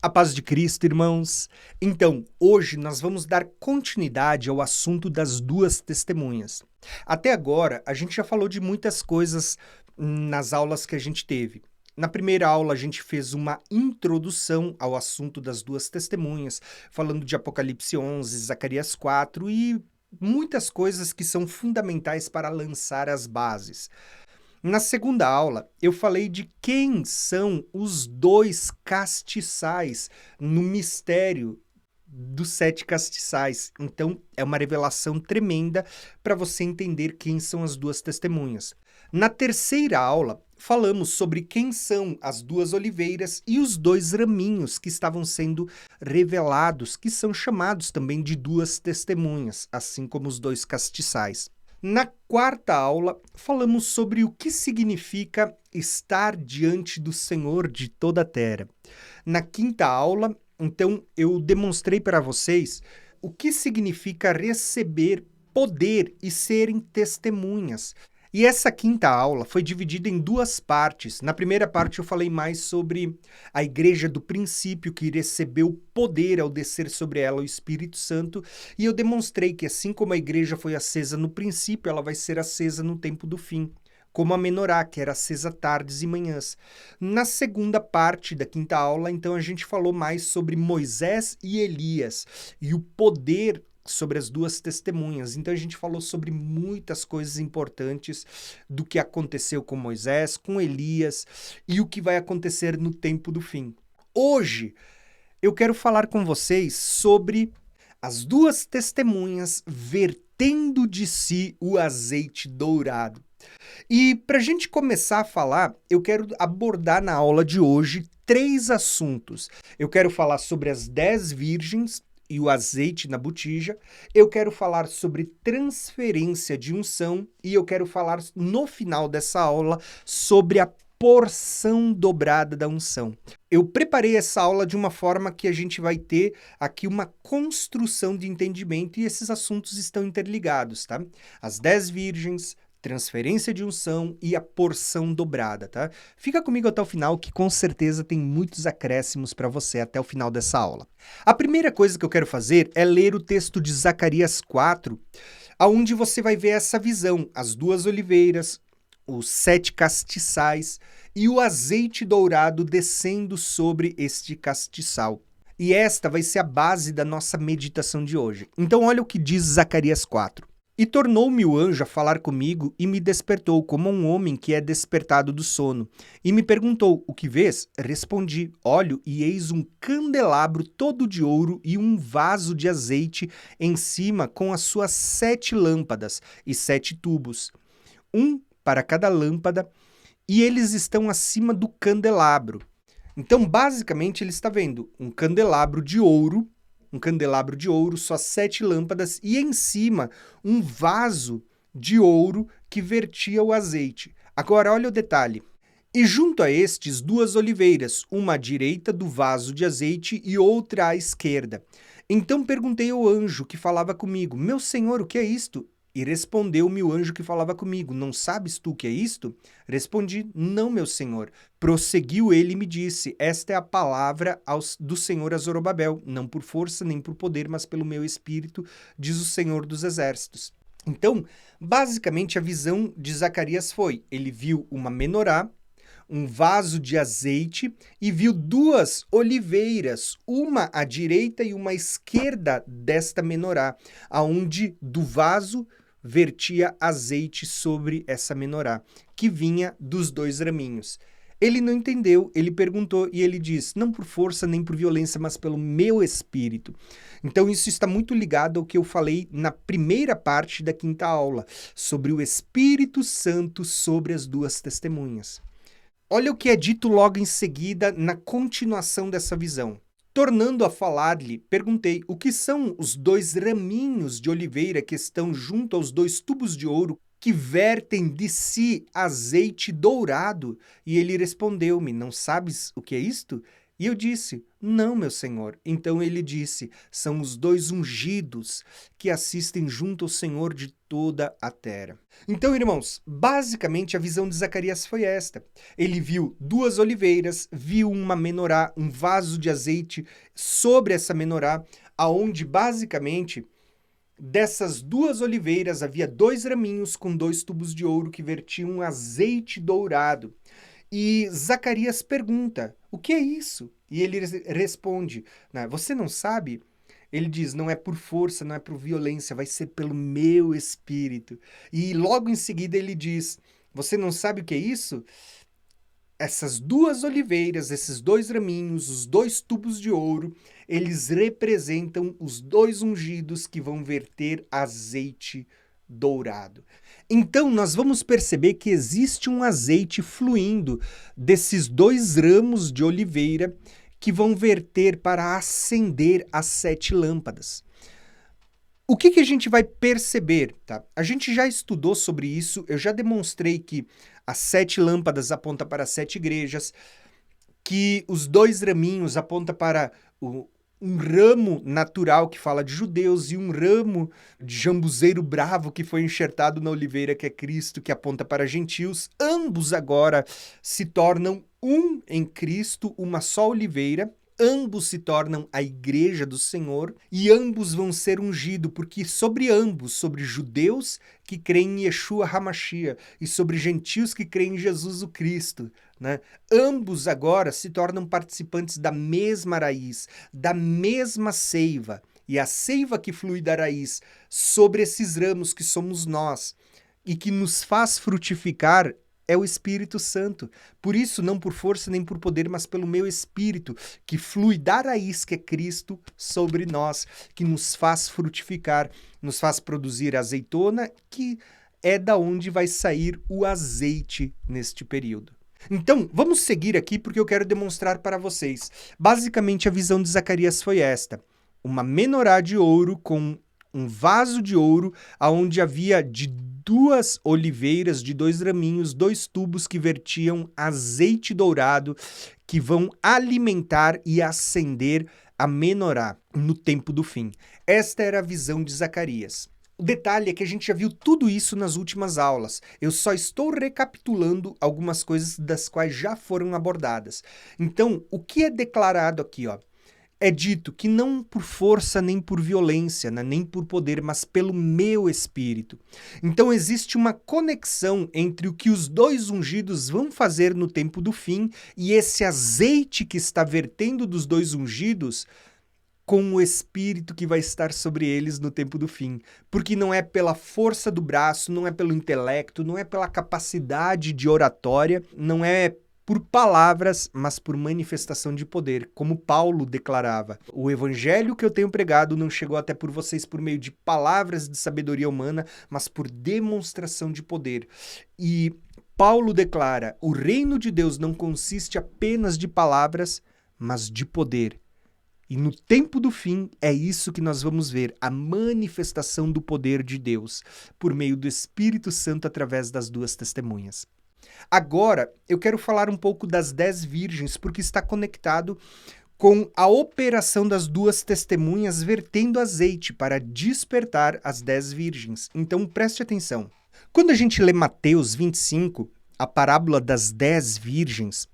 A paz de Cristo, irmãos. Então, hoje nós vamos dar continuidade ao assunto das duas testemunhas. Até agora, a gente já falou de muitas coisas nas aulas que a gente teve. Na primeira aula, a gente fez uma introdução ao assunto das duas testemunhas, falando de Apocalipse 11, Zacarias 4 e muitas coisas que são fundamentais para lançar as bases. Na segunda aula, eu falei de quem são os dois castiçais no mistério dos sete castiçais. Então, é uma revelação tremenda para você entender quem são as duas testemunhas. Na terceira aula, falamos sobre quem são as duas oliveiras e os dois raminhos que estavam sendo revelados, que são chamados também de duas testemunhas, assim como os dois castiçais. Na quarta aula, falamos sobre o que significa estar diante do Senhor de toda a terra. Na quinta aula, então, eu demonstrei para vocês o que significa receber poder e serem testemunhas. E essa quinta aula foi dividida em duas partes. Na primeira parte eu falei mais sobre a igreja do princípio que recebeu poder ao descer sobre ela o Espírito Santo, e eu demonstrei que assim como a igreja foi acesa no princípio, ela vai ser acesa no tempo do fim, como a menorá, que era acesa tardes e manhãs. Na segunda parte da quinta aula, então, a gente falou mais sobre Moisés e Elias e o poder sobre as duas testemunhas. Então a gente falou sobre muitas coisas importantes do que aconteceu com Moisés, com Elias e o que vai acontecer no tempo do fim. Hoje eu quero falar com vocês sobre as duas testemunhas vertendo de si o azeite dourado. E para a gente começar a falar, eu quero abordar na aula de hoje 3 assuntos. Eu quero falar sobre as 10 virgens e o azeite na botija, eu quero falar sobre transferência de unção e eu quero falar no final dessa aula sobre a porção dobrada da unção. Eu preparei essa aula de uma forma que a gente vai ter aqui uma construção de entendimento e esses assuntos estão interligados, tá? As 10 virgens, transferência de unção e a porção dobrada, tá? Fica comigo até o final que com certeza tem muitos acréscimos para você até o final dessa aula. A primeira coisa que eu quero fazer é ler o texto de Zacarias 4, onde você vai ver essa visão, as duas oliveiras, os 7 castiçais e o azeite dourado descendo sobre este castiçal. E esta vai ser a base da nossa meditação de hoje. Então olha o que diz Zacarias 4. E tornou-me o anjo a falar comigo e me despertou como um homem que é despertado do sono. E me perguntou, o que vês? Respondi, olho e eis um candelabro todo de ouro e um vaso de azeite em cima com as suas 7 lâmpadas e 7 tubos, um para cada lâmpada, e eles estão acima do candelabro. Então, basicamente, ele está vendo um candelabro de ouro, só 7 lâmpadas, e em cima um vaso de ouro que vertia o azeite. Agora, olha o detalhe. E junto a estes, 2 oliveiras, uma à direita do vaso de azeite e outra à esquerda. Então perguntei ao anjo que falava comigo, meu senhor, o que é isto? E respondeu-me o anjo que falava comigo, não sabes tu o que é isto? Respondi, não, meu senhor. Prosseguiu ele e me disse, esta é a palavra do Senhor a Zorobabel, não por força nem por poder, mas pelo meu espírito, diz o Senhor dos exércitos. Então, basicamente a visão de Zacarias foi, ele viu uma menorá, um vaso de azeite e viu 2 oliveiras, uma à direita e uma à esquerda desta menorá, aonde do vaso vertia azeite sobre essa menorá, que vinha dos 2 raminhos. Ele não entendeu, ele perguntou e ele diz, não por força nem por violência, mas pelo meu espírito. Então isso está muito ligado ao que eu falei na primeira parte da quinta aula, sobre o Espírito Santo sobre as 2 testemunhas. Olha o que é dito logo em seguida na continuação dessa visão. Tornando a falar-lhe, perguntei, o que são os 2 raminhos de oliveira que estão junto aos 2 tubos de ouro que vertem de si azeite dourado? E ele respondeu-me, não sabes o que é isto? E eu disse: não, meu senhor. Então ele disse: são os 2 ungidos que assistem junto ao Senhor de toda a terra. Então, irmãos, basicamente a visão de Zacarias foi esta. Ele viu 2 oliveiras, viu uma menorá, um vaso de azeite sobre essa menorá, aonde basicamente dessas 2 oliveiras havia 2 raminhos com 2 tubos de ouro que vertiam azeite dourado. E Zacarias pergunta: o que é isso? E ele responde: você não sabe? Ele diz: não é por força, não é por violência, vai ser pelo meu espírito. E logo em seguida ele diz: você não sabe o que é isso? Essas 2 oliveiras, esses 2 raminhos, os 2 tubos de ouro, eles representam os 2 ungidos que vão verter azeite dourado. Então, nós vamos perceber que existe um azeite fluindo desses 2 ramos de oliveira que vão verter para acender as 7 lâmpadas. O que a gente vai perceber, tá? A gente já estudou sobre isso, eu já demonstrei que as 7 lâmpadas apontam para as 7 igrejas, que os 2 raminhos apontam para um ramo natural que fala de judeus e um ramo de jambuzeiro bravo que foi enxertado na oliveira, que é Cristo, que aponta para gentios. Ambos agora se tornam um em Cristo, uma só oliveira. Ambos se tornam a igreja do Senhor e ambos vão ser ungidos, porque sobre ambos, sobre judeus que creem em Yeshua HaMashiach e sobre gentios que creem em Jesus o Cristo, né? Ambos agora se tornam participantes da mesma raiz, da mesma seiva. E a seiva que flui da raiz sobre esses ramos que somos nós e que nos faz frutificar é o Espírito Santo. Por isso, não por força nem por poder, mas pelo meu Espírito, que flui da raiz que é Cristo sobre nós, que nos faz frutificar, nos faz produzir azeitona, que é da onde vai sair o azeite neste período. Então, vamos seguir aqui porque eu quero demonstrar para vocês. Basicamente, a visão de Zacarias foi esta: uma menorá de ouro com um vaso de ouro, onde havia de 2 oliveiras, de 2 raminhos, 2 tubos que vertiam azeite dourado, que vão alimentar e acender a menorá no tempo do fim. Esta era a visão de Zacarias. O detalhe é que a gente já viu tudo isso nas últimas aulas. Eu só estou recapitulando algumas coisas das quais já foram abordadas. Então, o que é declarado aqui, ó? É dito que não por força nem por violência, né, nem por poder, mas pelo meu espírito. Então existe uma conexão entre o que os 2 ungidos vão fazer no tempo do fim e esse azeite que está vertendo dos 2 ungidos com o espírito que vai estar sobre eles no tempo do fim. Porque não é pela força do braço, não é pelo intelecto, não é pela capacidade de oratória, não é por palavras, mas por manifestação de poder, como Paulo declarava: o evangelho que eu tenho pregado não chegou até por vocês por meio de palavras de sabedoria humana, mas por demonstração de poder. E Paulo declara: o reino de Deus não consiste apenas de palavras, mas de poder. E no tempo do fim, é isso que nós vamos ver, a manifestação do poder de Deus, por meio do Espírito Santo através das 2 testemunhas. Agora, eu quero falar um pouco das 10 virgens, porque está conectado com a operação das 2 testemunhas vertendo azeite para despertar as 10 virgens. Então, preste atenção. Quando a gente lê Mateus 25, a parábola das 10 virgens,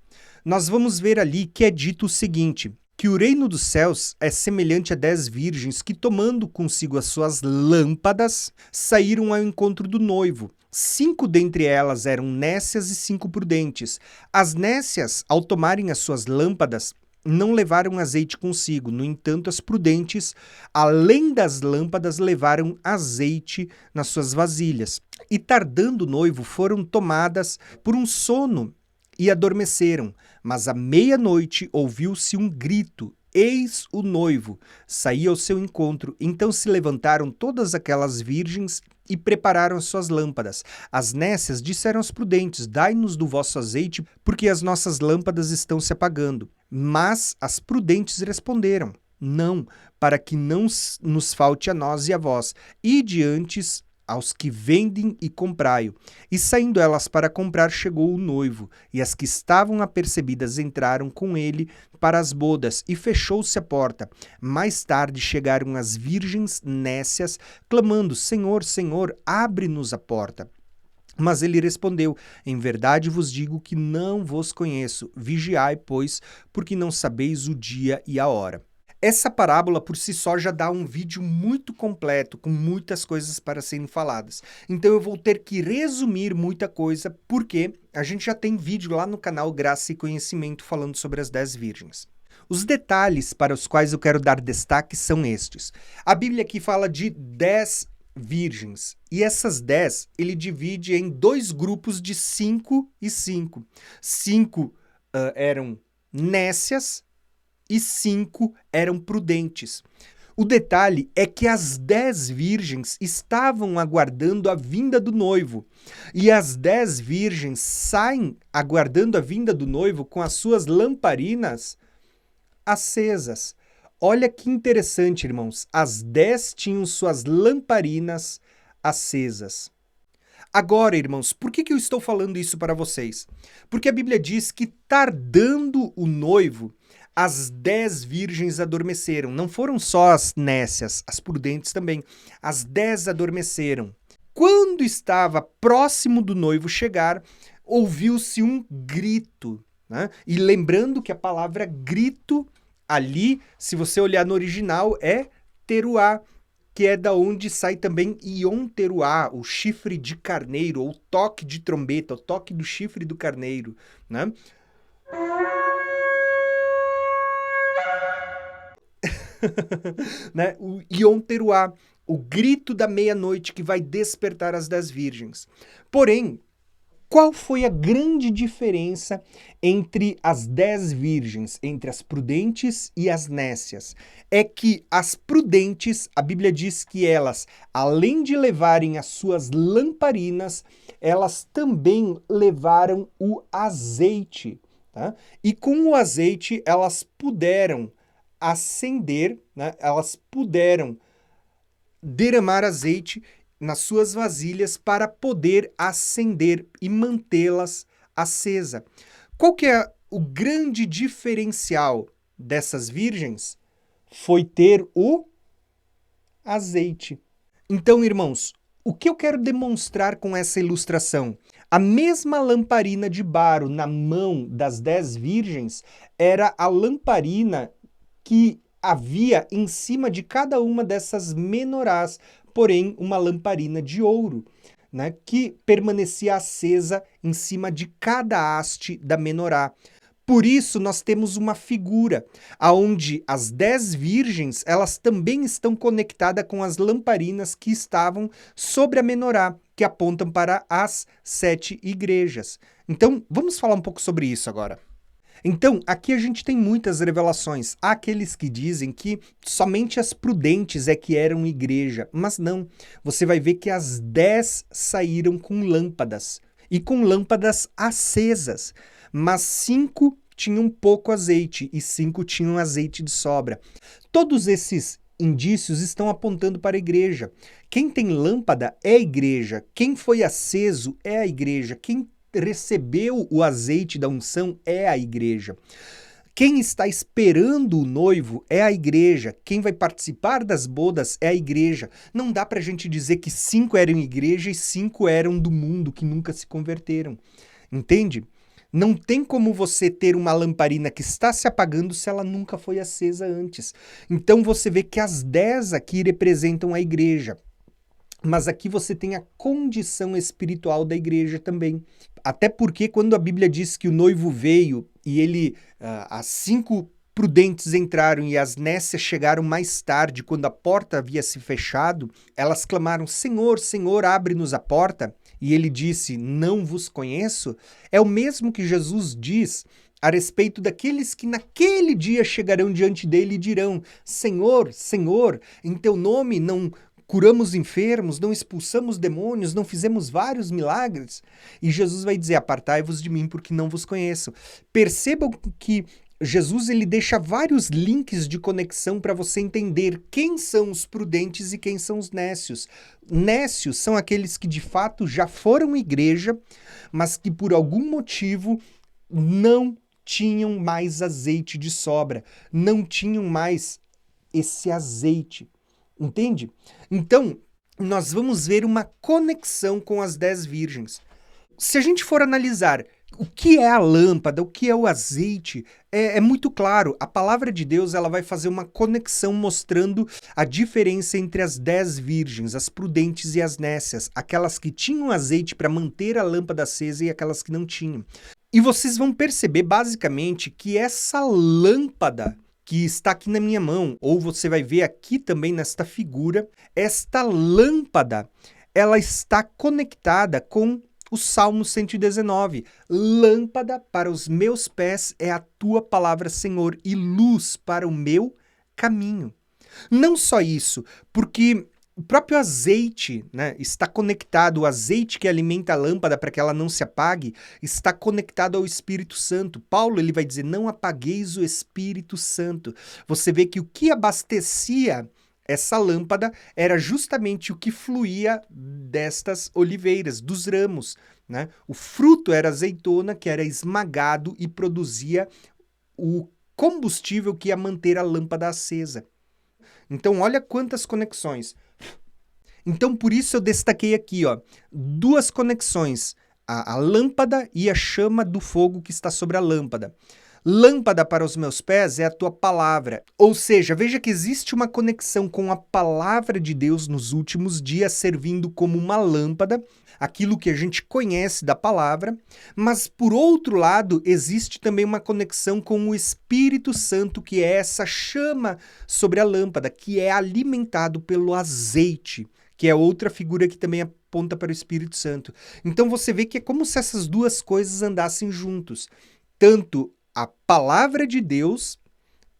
nós vamos ver ali que é dito o seguinte: que o reino dos céus é semelhante a 10 virgens que, tomando consigo as suas lâmpadas, saíram ao encontro do noivo. 5 dentre elas eram nécias e 5 prudentes. As nécias, ao tomarem as suas lâmpadas, não levaram azeite consigo. No entanto, as prudentes, além das lâmpadas, levaram azeite nas suas vasilhas. E tardando o noivo, foram tomadas por um sono e adormeceram. Mas à meia-noite ouviu-se um grito: eis o noivo, saía ao seu encontro. Então se levantaram todas aquelas virgens e prepararam as suas lâmpadas. As nécias disseram aos prudentes: dai-nos do vosso azeite, porque as nossas lâmpadas estão se apagando. Mas as prudentes responderam: não, para que não nos falte a nós e a vós. Ide antes aos que vendem e comprai-o. E saindo elas para comprar, chegou o noivo, e as que estavam apercebidas entraram com ele para as bodas, e fechou-se a porta. Mais tarde chegaram as virgens nécias, clamando: Senhor, Senhor, abre-nos a porta. Mas ele respondeu: Em verdade vos digo que não vos conheço. Vigiai, pois, porque não sabeis o dia e a hora. Essa parábola por si só já dá um vídeo muito completo, com muitas coisas para serem faladas. Então eu vou ter que resumir muita coisa, porque a gente já tem vídeo lá no canal Graça e Conhecimento falando sobre as 10 virgens. Os detalhes para os quais eu quero dar destaque são estes. A Bíblia aqui fala de 10 virgens, e essas 10 ele divide em 2 grupos de 5 e 5. 5 eram nécias e 5 eram prudentes. O detalhe é que as 10 virgens estavam aguardando a vinda do noivo, e as 10 virgens saem aguardando a vinda do noivo com as suas lamparinas acesas. Olha que interessante, irmãos. As 10 tinham suas lamparinas acesas. Agora, irmãos, por que eu estou falando isso para vocês? Porque a Bíblia diz que, tardando o noivo, as 10 virgens adormeceram. Não foram só as nécias, as prudentes também. As 10 adormeceram. Quando estava próximo do noivo chegar, ouviu-se um grito, né? E lembrando que a palavra grito ali, se você olhar no original, é teruá, que é da onde sai também Ion teruá, o chifre de carneiro, ou toque de trombeta, o toque do chifre do carneiro, né? Né? O Ion teruá, o grito da meia-noite que vai despertar as 10 virgens. Porém, qual foi a grande diferença entre as 10 virgens, entre as prudentes e as nécias? É que as prudentes, a Bíblia diz que elas, além de levarem as suas lamparinas, elas também levaram o azeite, tá? E com o azeite elas puderam acender, né? Elas puderam derramar azeite nas suas vasilhas para poder acender e mantê-las acesa. Qual que é o grande diferencial dessas virgens? Foi ter o azeite. Então, irmãos, o que eu quero demonstrar com essa ilustração? A mesma lamparina de baro na mão das 10 virgens era a lamparina que havia em cima de cada uma dessas menorás, porém uma lamparina de ouro, né, que permanecia acesa em cima de cada haste da menorá. Por isso nós temos uma figura onde as 10 virgens elas também estão conectadas com as lamparinas que estavam sobre a menorá, que apontam para as 7 igrejas. Então vamos falar um pouco sobre isso agora. Então, aqui a gente tem muitas revelações. Há aqueles que dizem que somente as prudentes é que eram igreja, mas não. Você vai ver que as 10 saíram com lâmpadas, e com lâmpadas acesas, mas 5 tinham pouco azeite e 5 tinham azeite de sobra. Todos esses indícios estão apontando para a igreja. Quem tem lâmpada é a igreja. Quem foi aceso é a igreja. Quem recebeu o azeite da unção é a igreja. Quem está esperando o noivo é a igreja. Quem vai participar das bodas é a igreja. Não dá para a gente dizer que 5 eram igreja e 5 eram do mundo, que nunca se converteram. Entende? Não tem como você ter uma lamparina que está se apagando se ela nunca foi acesa antes. Então você vê que as 10 aqui representam a igreja. Mas aqui você tem a condição espiritual da igreja também. Até porque quando a Bíblia diz que o noivo veio e as 5 prudentes entraram e as nécias chegaram mais tarde, quando a porta havia se fechado, elas clamaram: Senhor, Senhor, abre-nos a porta. E ele disse: não vos conheço. É o mesmo que Jesus diz a respeito daqueles que naquele dia chegarão diante dele e dirão: Senhor, Senhor, em teu nome não curamos enfermos, não expulsamos demônios, não fizemos vários milagres? E Jesus vai dizer: apartai-vos de mim, porque não vos conheço. Percebam que Jesus ele deixa vários links de conexão para você entender quem são os prudentes e quem são os nécios. Nécios são aqueles que de fato já foram igreja, mas que por algum motivo não tinham mais azeite de sobra, não tinham mais esse azeite, entende? Então, nós vamos ver uma conexão com as 10 virgens. Se a gente for analisar o que é a lâmpada, o que é o azeite, é muito claro. A palavra de Deus ela vai fazer uma conexão mostrando a diferença entre as 10 virgens, as prudentes e as nécias, aquelas que tinham azeite para manter a lâmpada acesa e aquelas que não tinham. E vocês vão perceber basicamente que essa lâmpada que está aqui na minha mão, ou você vai ver aqui também nesta figura, esta lâmpada, ela está conectada com o Salmo 119, lâmpada para os meus pés é a tua palavra, Senhor, e luz para o meu caminho. Não só isso, porque o próprio azeite, né, está conectado, o azeite que alimenta a lâmpada para que ela não se apague, está conectado ao Espírito Santo. Paulo ele vai dizer, não apagueis o Espírito Santo. Você vê que o que abastecia essa lâmpada era justamente o que fluía destas oliveiras, dos ramos, né? O fruto era azeitona, que era esmagado e produzia o combustível que ia manter a lâmpada acesa. Então, olha quantas conexões. Então, por isso eu destaquei aqui, ó, 2 conexões, a lâmpada e a chama do fogo que está sobre a lâmpada. Lâmpada para os meus pés é a tua palavra. Ou seja, veja que existe uma conexão com a palavra de Deus nos últimos dias, servindo como uma lâmpada, aquilo que a gente conhece da palavra, mas por outro lado, existe também uma conexão com o Espírito Santo, que é essa chama sobre a lâmpada, que é alimentado pelo azeite, que é outra figura que também aponta para o Espírito Santo. Então você vê que é como se essas 2 coisas andassem juntos. Tanto a palavra de Deus,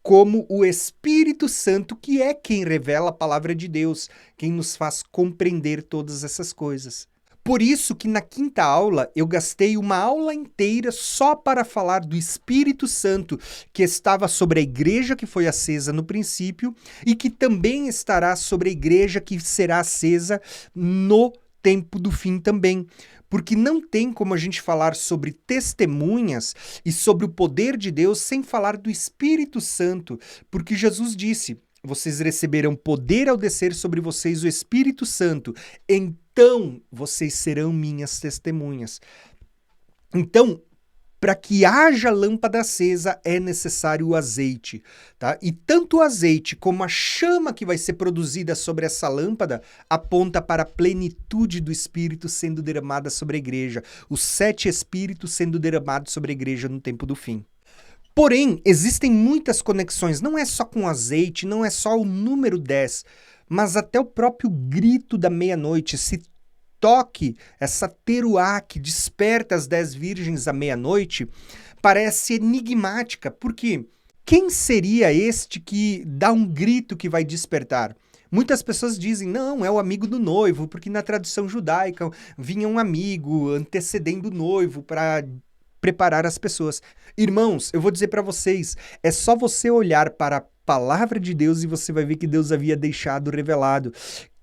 como o Espírito Santo, que é quem revela a palavra de Deus, quem nos faz compreender todas essas coisas. Por isso que na 5ª aula eu gastei uma aula inteira só para falar do Espírito Santo que estava sobre a igreja que foi acesa no princípio e que também estará sobre a igreja que será acesa no tempo do fim também. Porque não tem como a gente falar sobre testemunhas e sobre o poder de Deus sem falar do Espírito Santo, porque Jesus disse, vocês receberão poder ao descer sobre vocês o Espírito Santo, então vocês serão minhas testemunhas. Então, para que haja lâmpada acesa, é necessário o azeite, tá? E tanto o azeite como a chama que vai ser produzida sobre essa lâmpada aponta para a plenitude do Espírito sendo derramada sobre a igreja, os 7 Espíritos sendo derramados sobre a igreja no tempo do fim. Porém, existem muitas conexões, não é só com azeite, não é só o número 10, mas até o próprio grito da meia-noite, esse toque, essa teruá que desperta as 10 virgens à meia-noite, parece enigmática, porque quem seria este que dá um grito que vai despertar? Muitas pessoas dizem, não, é o amigo do noivo, porque na tradição judaica vinha um amigo antecedendo o noivo para preparar as pessoas. Irmãos, eu vou dizer para vocês, é só você olhar para a palavra de Deus e você vai ver que Deus havia deixado revelado.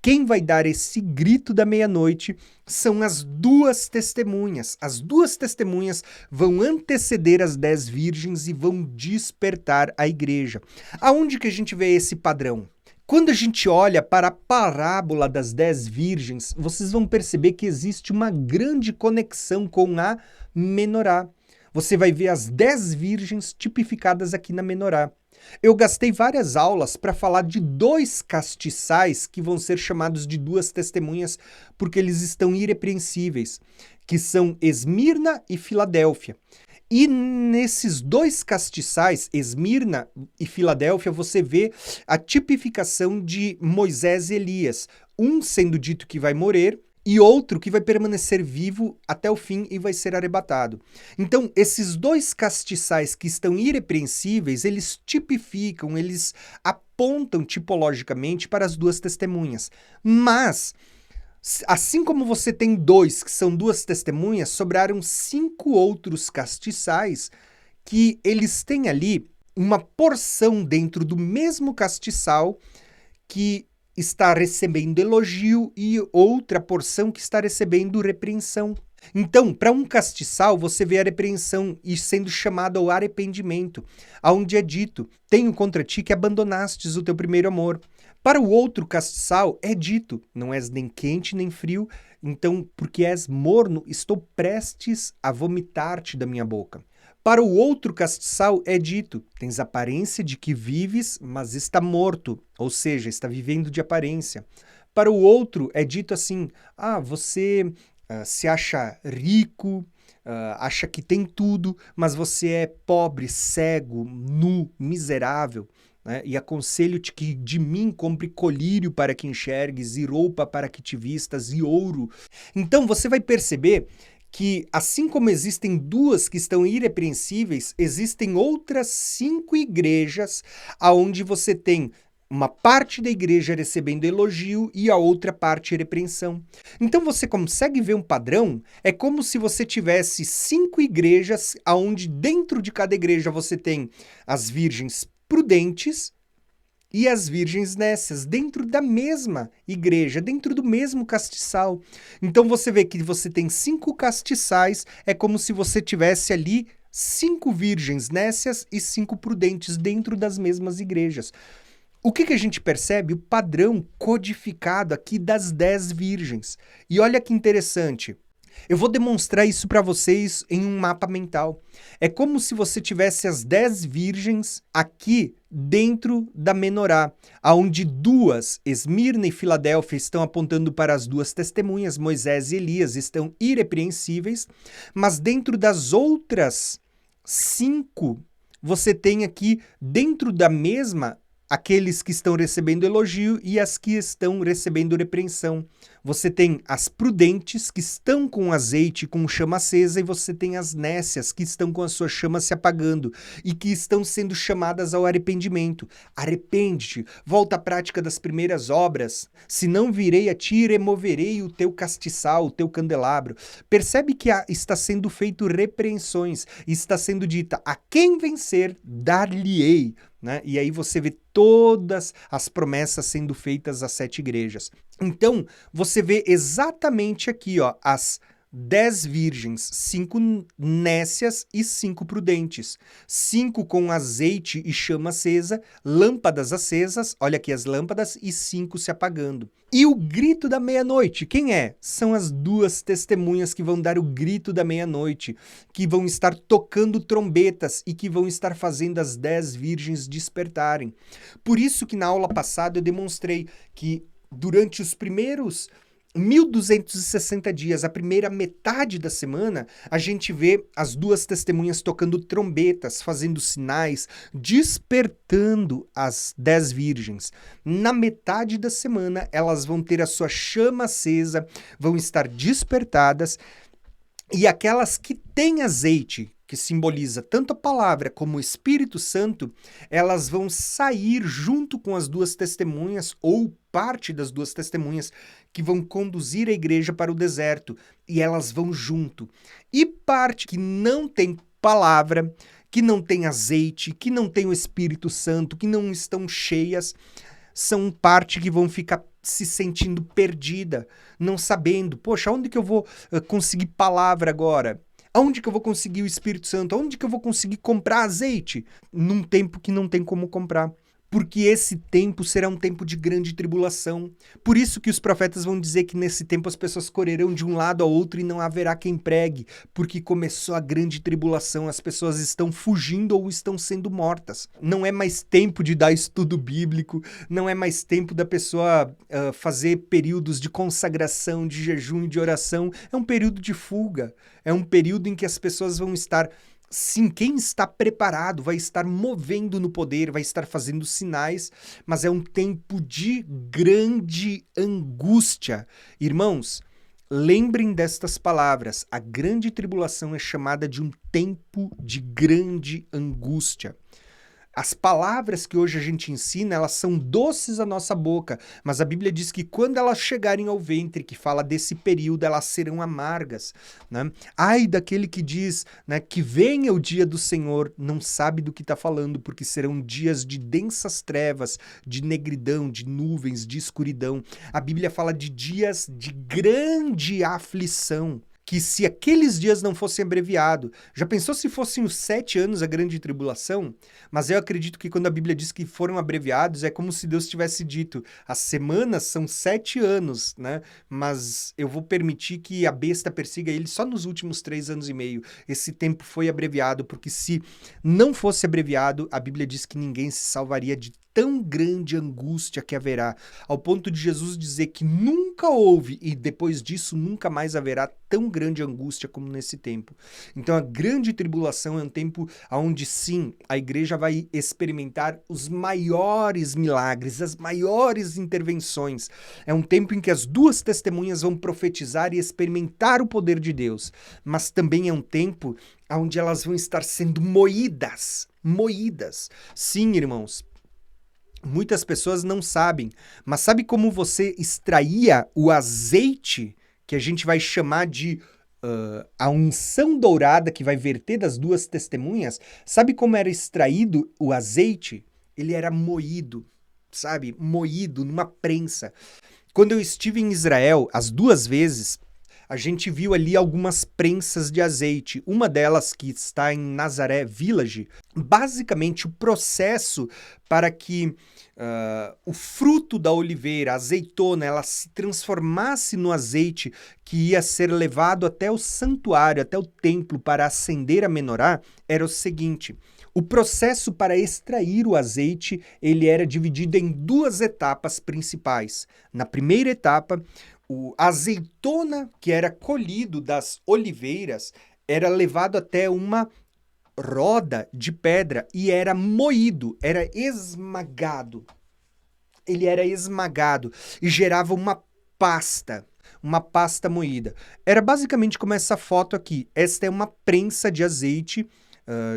Quem vai dar esse grito da meia-noite são as 2 testemunhas. As 2 testemunhas vão anteceder as 10 virgens e vão despertar a igreja. Aonde que a gente vê esse padrão? Quando a gente olha para a parábola das 10 virgens, vocês vão perceber que existe uma grande conexão com a menorá. Você vai ver as 10 virgens tipificadas aqui na menorá. Eu gastei várias aulas para falar de 2 castiçais que vão ser chamados de 2 testemunhas porque eles estão irrepreensíveis, que são Esmirna e Filadélfia. E nesses 2 castiçais, Esmirna e Filadélfia, você vê a tipificação de Moisés e Elias, um sendo dito que vai morrer e outro que vai permanecer vivo até o fim e vai ser arrebatado. Então, esses 2 castiçais que estão irrepreensíveis, eles tipificam, eles apontam tipologicamente para as 2 testemunhas. Mas, assim como você tem 2 que são 2 testemunhas, sobraram 5 outros castiçais que eles têm ali uma porção dentro do mesmo castiçal que está recebendo elogio e outra porção que está recebendo repreensão. Então, para um castiçal, você vê a repreensão e sendo chamado ao arrependimento, aonde é dito: tenho contra ti que abandonastes o teu primeiro amor. Para o outro castiçal é dito: não és nem quente nem frio, então, porque és morno, estou prestes a vomitar-te da minha boca. Para o outro castiçal é dito: tens aparência de que vives, mas está morto, ou seja, está vivendo de aparência. Para o outro é dito assim: você se acha rico, acha que tem tudo, mas você é pobre, cego, nu, miserável. Né? E aconselho-te que de mim compre colírio para que enxergues, e roupa para que te vistas, e ouro. Então você vai perceber que, assim como existem duas que estão irrepreensíveis, existem outras 5 igrejas onde você tem uma parte da igreja recebendo elogio e a outra parte repreensão. Então você consegue ver um padrão? É como se você tivesse 5 igrejas, onde dentro de cada igreja você tem as virgens prudentes e as virgens nécias, dentro da mesma igreja, dentro do mesmo castiçal. Então você vê que você tem 5 castiçais, é como se você tivesse ali 5 virgens nécias e 5 prudentes dentro das mesmas igrejas. O que a gente percebe? O padrão codificado aqui das 10 virgens. E olha que interessante. Eu vou demonstrar isso para vocês em um mapa mental. É como se você tivesse as 10 virgens aqui dentro da menorá, onde 2, Esmirna e Filadélfia, estão apontando para as 2 testemunhas, Moisés e Elias, estão irrepreensíveis, mas dentro das outras 5, você tem aqui dentro da mesma aqueles que estão recebendo elogio e as que estão recebendo repreensão. Você tem as prudentes, que estão com azeite, com chama acesa, e você tem as nécias, que estão com a sua chama se apagando e que estão sendo chamadas ao arrependimento. Arrepende-te, volta à prática das primeiras obras, senão virei a ti e removerei o teu castiçal, o teu candelabro. Percebe que está sendo feito repreensões, e está sendo dita: a quem vencer, dar-lhe-ei. Né? E aí você vê todas as promessas sendo feitas às 7 igrejas. Então, você vê exatamente aqui, ó, as 10 virgens, 5 nécias e 5 prudentes. 5 com azeite e chama acesa, lâmpadas acesas, olha aqui as lâmpadas, e 5 se apagando. E o grito da meia-noite, quem é? São as 2 testemunhas que vão dar o grito da meia-noite, que vão estar tocando trombetas e que vão estar fazendo as 10 virgens despertarem. Por isso que na aula passada eu demonstrei que durante os primeiros 1260 dias, a primeira metade da semana, a gente vê as 2 testemunhas tocando trombetas, fazendo sinais, despertando as 10 virgens. Na metade da semana, elas vão ter a sua chama acesa, vão estar despertadas, e aquelas que têm azeite, que simboliza tanto a palavra como o Espírito Santo, elas vão sair junto com as 2 testemunhas, ou parte das 2 testemunhas, que vão conduzir a igreja para o deserto, e elas vão junto. E parte que não tem palavra, que não tem azeite, que não tem o Espírito Santo, que não estão cheias, são parte que vão ficar se sentindo perdida, não sabendo, poxa, onde que eu vou conseguir palavra agora? Aonde que eu vou conseguir o Espírito Santo? Aonde que eu vou conseguir comprar azeite? Num tempo que não tem como comprar. Porque esse tempo será um tempo de grande tribulação. Por isso que os profetas vão dizer que nesse tempo as pessoas correrão de um lado ao outro e não haverá quem pregue, porque começou a grande tribulação, as pessoas estão fugindo ou estão sendo mortas. Não é mais tempo de dar estudo bíblico, não é mais tempo da pessoa fazer períodos de consagração, de jejum e de oração. É um período de fuga, é um período em que as pessoas vão estar... Sim, quem está preparado vai estar movendo no poder, vai estar fazendo sinais, mas é um tempo de grande angústia. Irmãos, lembrem destas palavras: a grande tribulação é chamada de um tempo de grande angústia. As palavras que hoje a gente ensina, elas são doces à nossa boca, mas a Bíblia diz que quando elas chegarem ao ventre, que fala desse período, elas serão amargas, né? Ai daquele que diz, né, que venha o dia do Senhor, não sabe do que está falando, porque serão dias de densas trevas, de negridão, de nuvens, de escuridão. A Bíblia fala de dias de grande aflição, que se aqueles dias não fossem abreviados, já pensou se fossem os 7 anos a grande tribulação? Mas eu acredito que quando a Bíblia diz que foram abreviados, é como se Deus tivesse dito, as semanas são 7 anos, né? Mas eu vou permitir que a besta persiga ele só nos últimos 3 anos e meio. Esse tempo foi abreviado, porque se não fosse abreviado, a Bíblia diz que ninguém se salvaria de tão grande angústia que haverá, ao ponto de Jesus dizer que nunca houve e depois disso nunca mais haverá tão grande angústia como nesse tempo. Então a grande tribulação é um tempo onde sim, a igreja vai experimentar os maiores milagres, as maiores intervenções. É um tempo em que as duas testemunhas vão profetizar e experimentar o poder de Deus, mas também é um tempo onde elas vão estar sendo moídas. Sim, irmãos. Muitas pessoas não sabem, mas sabe como você extraía o azeite, que a gente vai chamar de a unção dourada que vai verter das duas testemunhas? Sabe como era extraído o azeite? Ele era moído, sabe? Moído numa prensa. Quando eu estive em Israel, as 2 vezes, a gente viu ali algumas prensas de azeite. Uma delas, que está em Nazaré Village, basicamente o processo para que o fruto da oliveira, a azeitona, ela se transformasse no azeite que ia ser levado até o santuário, até o templo para acender a menorá, era o seguinte: o processo para extrair o azeite, ele era dividido em 2 etapas principais. Na primeira etapa, a azeitona que era colhido das oliveiras era levado até uma roda de pedra e era moído, era esmagado. Ele era esmagado e gerava uma pasta moída. Era basicamente como essa foto aqui. Esta é uma prensa de azeite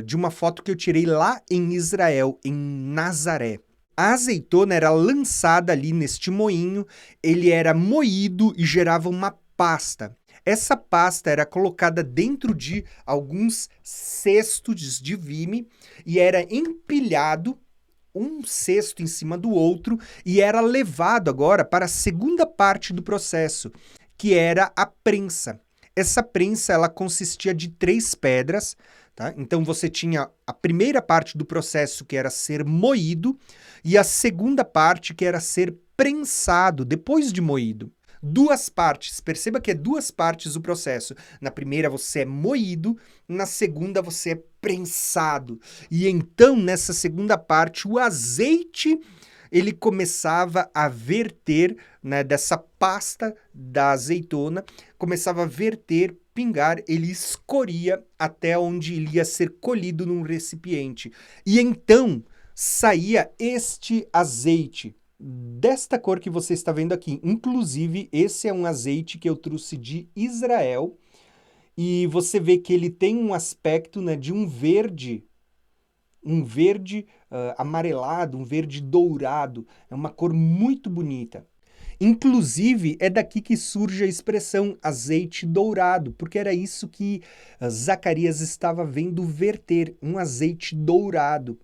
de uma foto que eu tirei lá em Israel, em Nazaré. A azeitona era lançada ali neste moinho, ele era moído e gerava uma pasta. Essa pasta era colocada dentro de alguns cestos de vime e era empilhado um cesto em cima do outro e era levado agora para a segunda parte do processo, que era a prensa. Essa prensa ela consistia de 3 pedras, tá? Então você tinha a primeira parte do processo, que era ser moído, e a segunda parte, que era ser prensado depois de moído. 2 partes, perceba que é 2 partes o processo. Na primeira você é moído, na segunda você é prensado. E então, nessa segunda parte, o azeite ele começava a verter, né, dessa pasta da azeitona, começava a verter, pingar, ele escorria até onde ele ia ser colhido num recipiente. E então saía este azeite, desta cor que você está vendo aqui. Inclusive, esse é um azeite que eu trouxe de Israel, e você vê que ele tem um aspecto, né, de um verde amarelado, um verde dourado. É uma cor muito bonita. Inclusive, é daqui que surge a expressão azeite dourado, porque era isso que Zacarias estava vendo verter, um azeite dourado.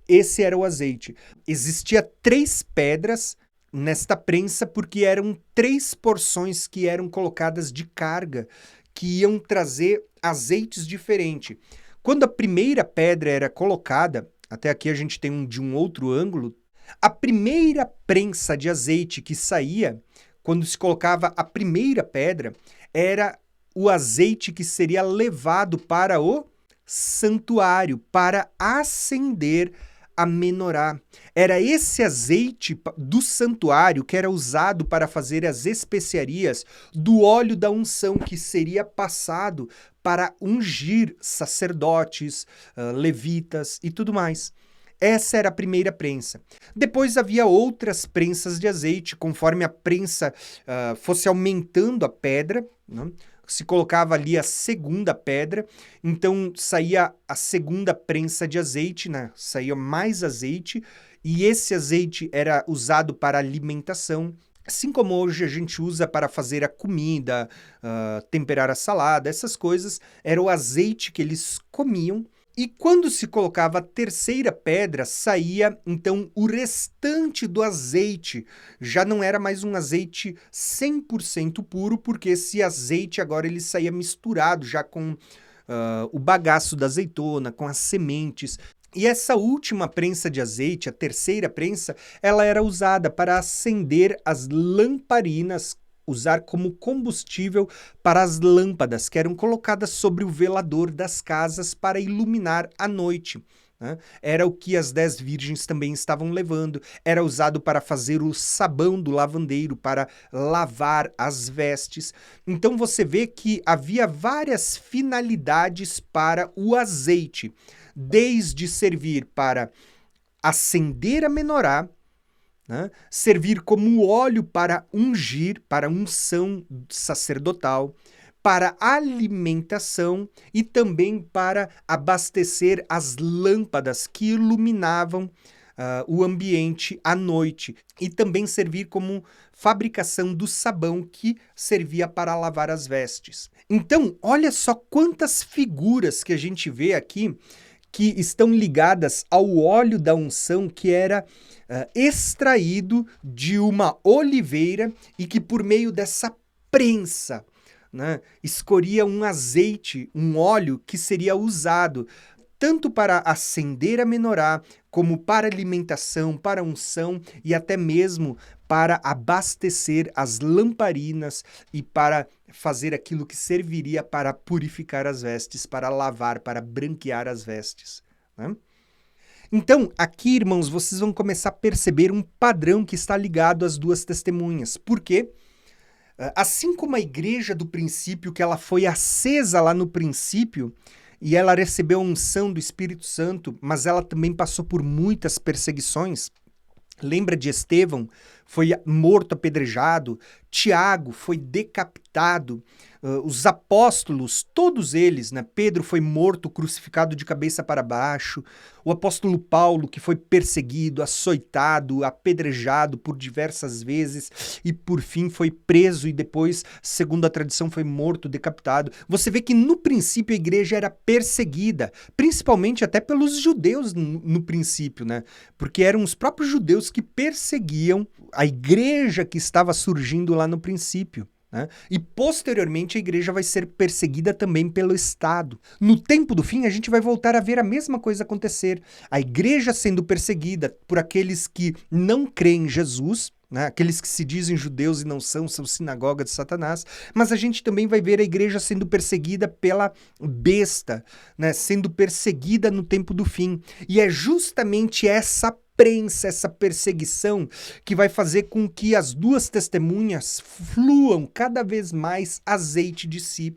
Esse era o azeite. Existia 3 pedras nesta prensa, porque eram 3 porções que eram colocadas de carga, que iam trazer azeites diferentes. Quando a primeira pedra era colocada, até aqui a gente tem de um outro ângulo, a primeira prensa de azeite que saía, quando se colocava a primeira pedra, era o azeite que seria levado para o santuário, para acender a menorá. Era esse azeite do santuário que era usado para fazer as especiarias do óleo da unção, que seria passado para ungir sacerdotes, levitas e tudo mais. Essa era a primeira prensa. Depois havia outras prensas de azeite, conforme a prensa fosse aumentando a pedra, né? se colocava ali a segunda pedra, então saía a segunda prensa de azeite, né? Saía mais azeite, e esse azeite era usado para alimentação, assim como hoje a gente usa para fazer a comida, temperar a salada, essas coisas, era o azeite que eles comiam. E quando se colocava a terceira pedra, saía então o restante do azeite. Já não era mais um azeite 100% puro, porque esse azeite agora ele saía misturado já com o bagaço da azeitona, com as sementes. E essa última prensa de azeite, a terceira prensa, ela era usada para acender as lamparinas, usar como combustível para as lâmpadas que eram colocadas sobre o velador das casas para iluminar a noite, né? Era o que as 10 virgens também estavam levando, era usado para fazer o sabão do lavandeiro, para lavar as vestes. Então você vê que havia várias finalidades para o azeite, desde servir para acender a menorá, né? Servir como óleo para ungir, para unção sacerdotal, para alimentação e também para abastecer as lâmpadas que iluminavam o ambiente à noite, e também servir como fabricação do sabão que servia para lavar as vestes. Então, olha só quantas figuras que a gente vê aqui que estão ligadas ao óleo da unção que era extraído de uma oliveira e que por meio dessa prensa, né, escorria um azeite, um óleo que seria usado tanto para acender a menorá, como para alimentação, para unção e até mesmo para abastecer as lamparinas e para fazer aquilo que serviria para purificar as vestes, para lavar, para branquear as vestes, né? Então, aqui, irmãos, vocês vão começar a perceber um padrão que está ligado às duas testemunhas. Por quê? Assim como a igreja do princípio, que ela foi acesa lá no princípio, e ela recebeu a unção do Espírito Santo, mas ela também passou por muitas perseguições. Lembra de Estevão? Foi morto apedrejado. Tiago foi decapitado. Os apóstolos, todos eles, né? Pedro foi morto, crucificado de cabeça para baixo. O apóstolo Paulo, que foi perseguido, açoitado, apedrejado por diversas vezes e por fim foi preso e depois, segundo a tradição, foi morto, decapitado. Você vê que no princípio a igreja era perseguida, principalmente até pelos judeus no princípio, né? Porque eram os próprios judeus que perseguiam a igreja que estava surgindo lá no princípio, né? E posteriormente a igreja vai ser perseguida também pelo Estado. No tempo do fim, a gente vai voltar a ver a mesma coisa acontecer. A igreja sendo perseguida por aqueles que não creem em Jesus, né? Aqueles que se dizem judeus e não são sinagoga de Satanás. Mas a gente também vai ver a igreja sendo perseguida pela besta, né? Sendo perseguida no tempo do fim. E é justamente essa prensa, essa perseguição que vai fazer com que as duas testemunhas fluam cada vez mais azeite de si.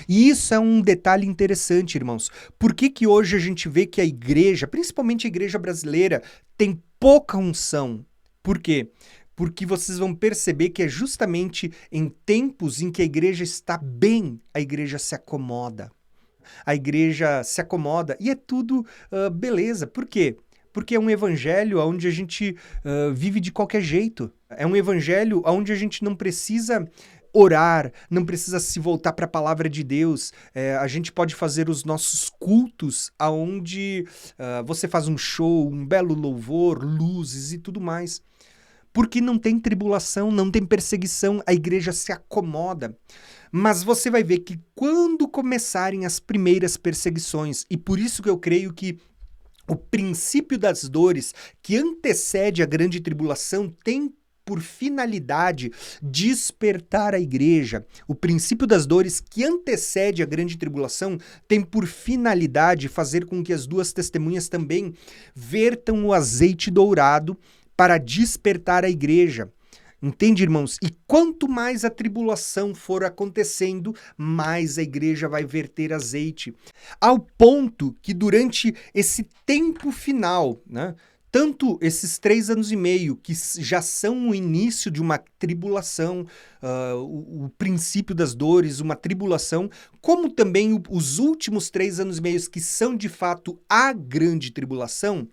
E isso é um detalhe interessante, irmãos. Por que que hoje a gente vê que a igreja, principalmente a igreja brasileira, tem pouca unção? Por quê? Porque vocês vão perceber que é justamente em tempos em que a igreja está bem, a igreja se acomoda. A igreja se acomoda e é tudo beleza. Por quê? Porque é um evangelho onde a gente vive de qualquer jeito. É um evangelho onde a gente não precisa orar, não precisa se voltar para a palavra de Deus. A gente pode fazer os nossos cultos onde você faz um show, um belo louvor, luzes e tudo mais. Porque não tem tribulação, não tem perseguição, a igreja se acomoda. Mas você vai ver que quando começarem as primeiras perseguições, e por isso que eu creio que o princípio das dores que antecede a grande tribulação tem por finalidade despertar a igreja. O princípio das dores que antecede a grande tribulação tem por finalidade fazer com que as duas testemunhas também vertam o azeite dourado para despertar a igreja. Entende, irmãos? E quanto mais a tribulação for acontecendo, mais a igreja vai verter azeite. Ao ponto que durante esse tempo final, né, Tanto esses 3 anos e meio, que já são o início de uma tribulação, o princípio das dores, uma tribulação, como também os últimos 3 anos e meios, que são de fato a grande tribulação,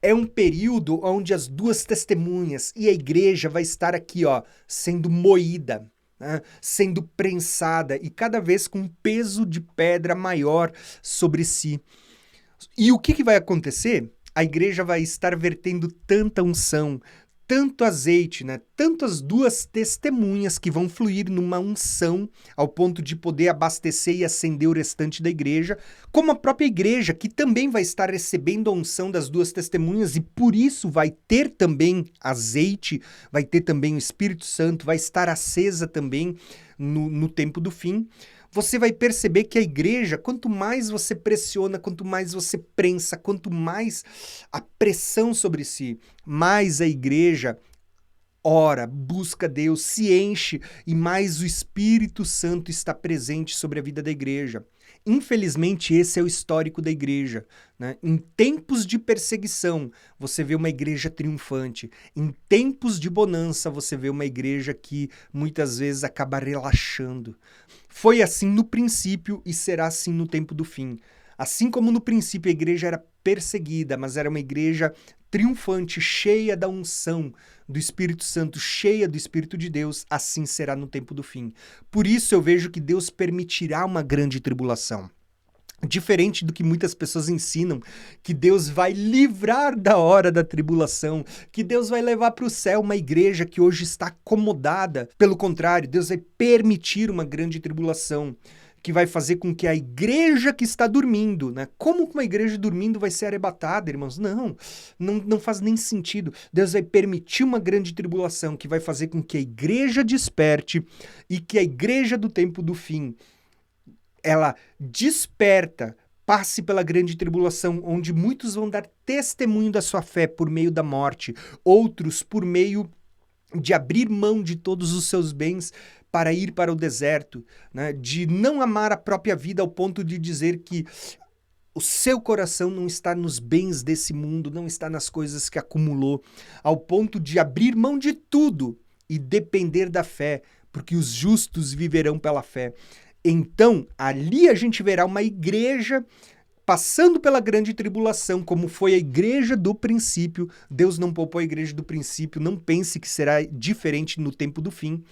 é um período onde as duas testemunhas e a igreja vai estar aqui, ó, sendo moída, né, sendo prensada e cada vez com um peso de pedra maior sobre si. E o que vai acontecer? A igreja vai estar vertendo tanta unção, tanto azeite, né? Tantas duas testemunhas que vão fluir numa unção ao ponto de poder abastecer e acender o restante da igreja, como a própria igreja, que também vai estar recebendo a unção das duas testemunhas e por isso vai ter também azeite, vai ter também o Espírito Santo, vai estar acesa também no tempo do fim. Você vai perceber que a igreja, quanto mais você pressiona, quanto mais você prensa, quanto mais a pressão sobre si, mais a igreja ora, busca Deus, se enche e mais o Espírito Santo está presente sobre a vida da igreja. Infelizmente, esse é o histórico da igreja, né? Em tempos de perseguição, você vê uma igreja triunfante. Em tempos de bonança, você vê uma igreja que muitas vezes acaba relaxando. Foi assim no princípio e será assim no tempo do fim. Assim como no princípio a igreja era perseguida, mas era uma igreja triunfante, cheia da unção do Espírito Santo, cheia do Espírito de Deus, assim será no tempo do fim. Por isso eu vejo que Deus permitirá uma grande tribulação. Diferente do que muitas pessoas ensinam, que Deus vai livrar da hora da tribulação, que Deus vai levar para o céu uma igreja que hoje está acomodada. Pelo contrário, Deus vai permitir uma grande tribulação, que vai fazer com que a igreja que está dormindo, né? Como uma igreja dormindo vai ser arrebatada, irmãos? Não faz nem sentido. Deus vai permitir uma grande tribulação que vai fazer com que a igreja desperte e que a igreja do tempo do fim ela desperta, passe pela grande tribulação, onde muitos vão dar testemunho da sua fé por meio da morte, outros por meio de abrir mão de todos os seus bens para ir para o deserto, né? De não amar a própria vida ao ponto de dizer que o seu coração não está nos bens desse mundo, não está nas coisas que acumulou, ao ponto de abrir mão de tudo e depender da fé, porque os justos viverão pela fé. Então, ali a gente verá uma igreja passando pela grande tribulação, como foi a igreja do princípio. Deus não poupou a igreja do princípio, não pense que será diferente no tempo do fim.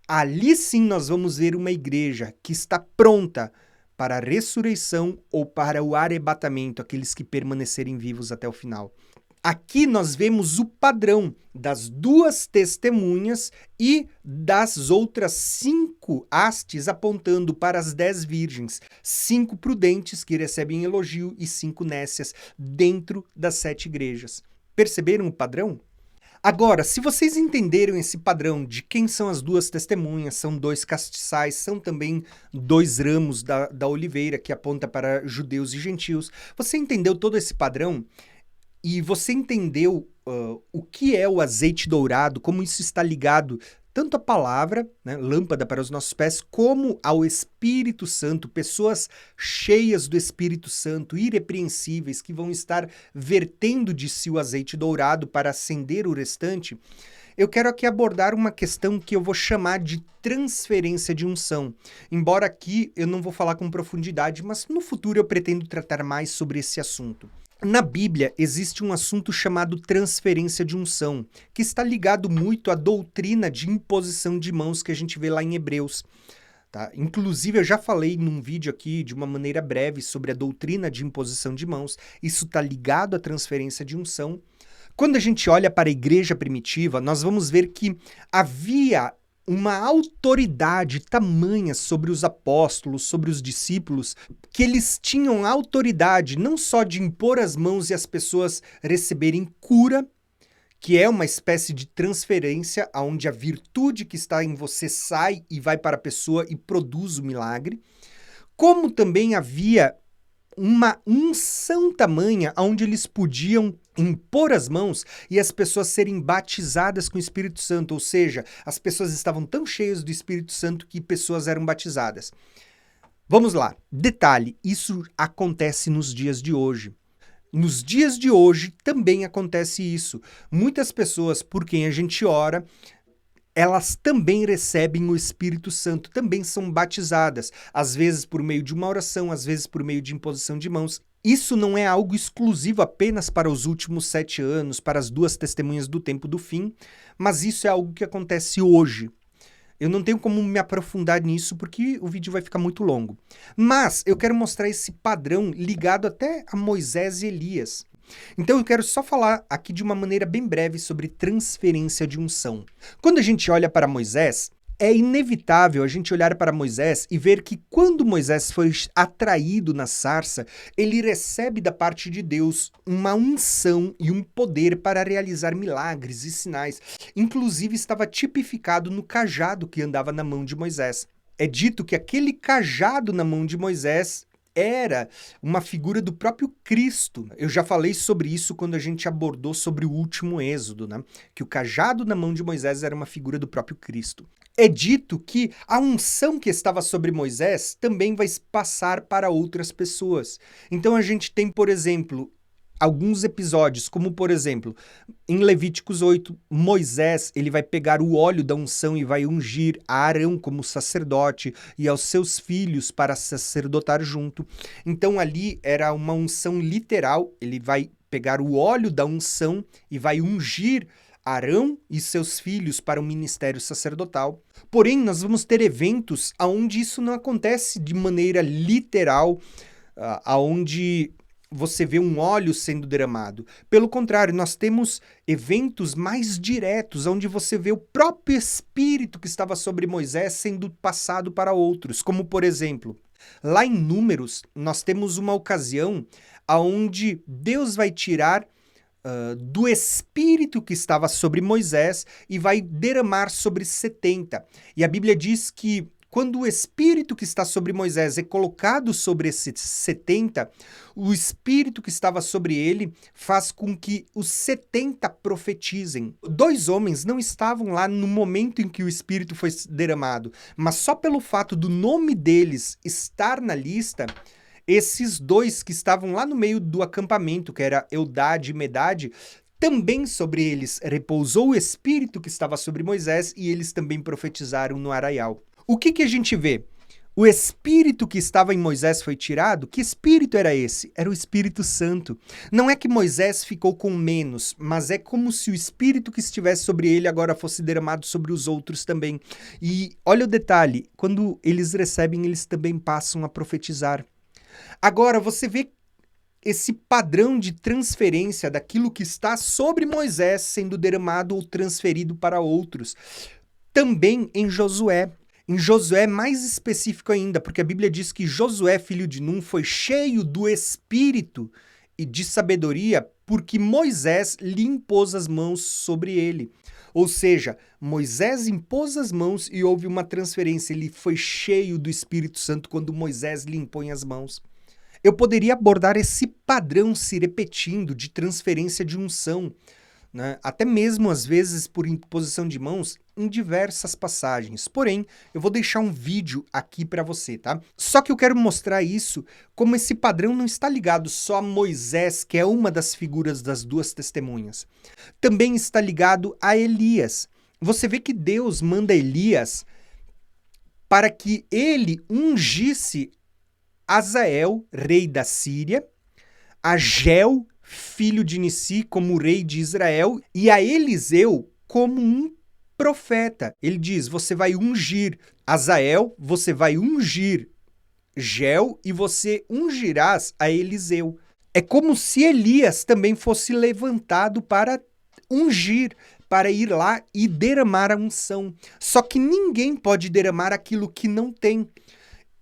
Ali sim nós vamos ver uma igreja que está pronta para a ressurreição ou para o arrebatamento, aqueles que permanecerem vivos até o final. Aqui nós vemos o padrão das duas testemunhas e das outras 5 hastes apontando para as 10 virgens. 5 prudentes que recebem elogio e 5 nécias dentro das 7 igrejas. Perceberam o padrão? Agora, se vocês entenderam esse padrão de quem são as duas testemunhas, são 2 castiçais, são também 2 ramos da oliveira que aponta para judeus e gentios, você entendeu todo esse padrão? E você entendeu o que é o azeite dourado, como isso está ligado tanto à palavra, né, lâmpada para os nossos pés, como ao Espírito Santo, pessoas cheias do Espírito Santo, irrepreensíveis, que vão estar vertendo de si o azeite dourado para acender o restante. Eu quero aqui abordar uma questão que eu vou chamar de transferência de unção. Embora aqui eu não vou falar com profundidade, mas no futuro eu pretendo tratar mais sobre esse assunto. Na Bíblia existe um assunto chamado transferência de unção, que está ligado muito à doutrina de imposição de mãos que a gente vê lá em Hebreus. Tá? Inclusive, eu já falei num vídeo aqui de uma maneira breve sobre a doutrina de imposição de mãos. Isso está ligado à transferência de unção. Quando a gente olha para a igreja primitiva, nós vamos ver que havia uma autoridade tamanha sobre os apóstolos, sobre os discípulos, que eles tinham autoridade não só de impor as mãos e as pessoas receberem cura, que é uma espécie de transferência, onde a virtude que está em você sai e vai para a pessoa e produz o milagre, como também havia uma unção tamanha onde eles podiam impor as mãos e as pessoas serem batizadas com o Espírito Santo, ou seja, as pessoas estavam tão cheias do Espírito Santo que pessoas eram batizadas. Vamos lá, detalhe, isso acontece nos dias de hoje. Nos dias de hoje também acontece isso. Muitas pessoas por quem a gente ora, elas também recebem o Espírito Santo, também são batizadas, às vezes por meio de uma oração, às vezes por meio de imposição de mãos. Isso não é algo exclusivo apenas para os últimos 7 anos, para as 2 testemunhas do tempo do fim, mas isso é algo que acontece hoje. Eu não tenho como me aprofundar nisso porque o vídeo vai ficar muito longo. Mas eu quero mostrar esse padrão ligado até a Moisés e Elias. Então eu quero só falar aqui de uma maneira bem breve sobre transferência de unção. Quando a gente olha para Moisés, é inevitável a gente olhar para Moisés e ver que quando Moisés foi atraído na sarça, ele recebe da parte de Deus uma unção e um poder para realizar milagres e sinais. Inclusive estava tipificado no cajado que andava na mão de Moisés. É dito que aquele cajado na mão de Moisés era uma figura do próprio Cristo. Eu já falei sobre isso quando a gente abordou sobre o último Êxodo, né? Que o cajado na mão de Moisés era uma figura do próprio Cristo. É dito que a unção que estava sobre Moisés também vai passar para outras pessoas. Então a gente tem, por exemplo, alguns episódios, como por exemplo, em Levíticos 8, Moisés ele vai pegar o óleo da unção e vai ungir a Arão como sacerdote e aos seus filhos para sacerdotar junto. Então ali era uma unção literal, ele vai pegar o óleo da unção e vai ungir Arão e seus filhos para o ministério sacerdotal. Porém, nós vamos ter eventos onde isso não acontece de maneira literal, aonde você vê um óleo sendo derramado. Pelo contrário, nós temos eventos mais diretos, onde você vê o próprio Espírito que estava sobre Moisés sendo passado para outros. Como, por exemplo, lá em Números, nós temos uma ocasião onde Deus vai tirar do Espírito que estava sobre Moisés e vai derramar sobre 70. E a Bíblia diz que quando o Espírito que está sobre Moisés é colocado sobre esses 70, o Espírito que estava sobre ele faz com que os 70 profetizem. 2 homens não estavam lá no momento em que o Espírito foi derramado, mas só pelo fato do nome deles estar na lista, esses 2 que estavam lá no meio do acampamento, que era Eldade e Medade, também sobre eles repousou o Espírito que estava sobre Moisés e eles também profetizaram no arraial. O que a gente vê? O Espírito que estava em Moisés foi tirado? Que Espírito era esse? Era o Espírito Santo. Não é que Moisés ficou com menos, mas é como se o Espírito que estivesse sobre ele agora fosse derramado sobre os outros também. E olha o detalhe, quando eles recebem, eles também passam a profetizar. Agora, você vê esse padrão de transferência daquilo que está sobre Moisés sendo derramado ou transferido para outros. Também em Josué. Em Josué, mais específico ainda, porque a Bíblia diz que Josué, filho de Num, foi cheio do Espírito e de sabedoria, porque Moisés lhe impôs as mãos sobre ele. Ou seja, Moisés impôs as mãos e houve uma transferência. Ele foi cheio do Espírito Santo quando Moisés lhe impõe as mãos. Eu poderia abordar esse padrão se repetindo de transferência de unção, né? Até mesmo às vezes por imposição de mãos em diversas passagens. Porém, eu vou deixar um vídeo aqui para você, tá? Só que eu quero mostrar isso como esse padrão não está ligado só a Moisés, que é uma das figuras das 2 testemunhas. Também está ligado a Elias. Você vê que Deus manda Elias para que ele ungisse Azael, rei da Síria, a Geu, filho de Nissi, como rei de Israel, e a Eliseu como um profeta. Ele diz, você vai ungir Azael, você vai ungir Geu e você ungirás a Eliseu. É como se Elias também fosse levantado para ungir, para ir lá e derramar a unção. Só que ninguém pode derramar aquilo que não tem.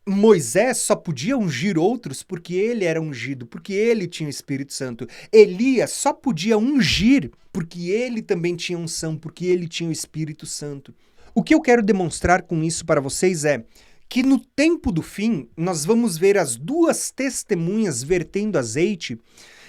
Moisés só podia ungir outros porque ele era ungido, porque ele tinha o Espírito Santo. Elias só podia ungir porque ele também tinha unção, porque ele tinha o Espírito Santo. O que eu quero demonstrar com isso para vocês é que no tempo do fim, nós vamos ver as 2 testemunhas vertendo azeite,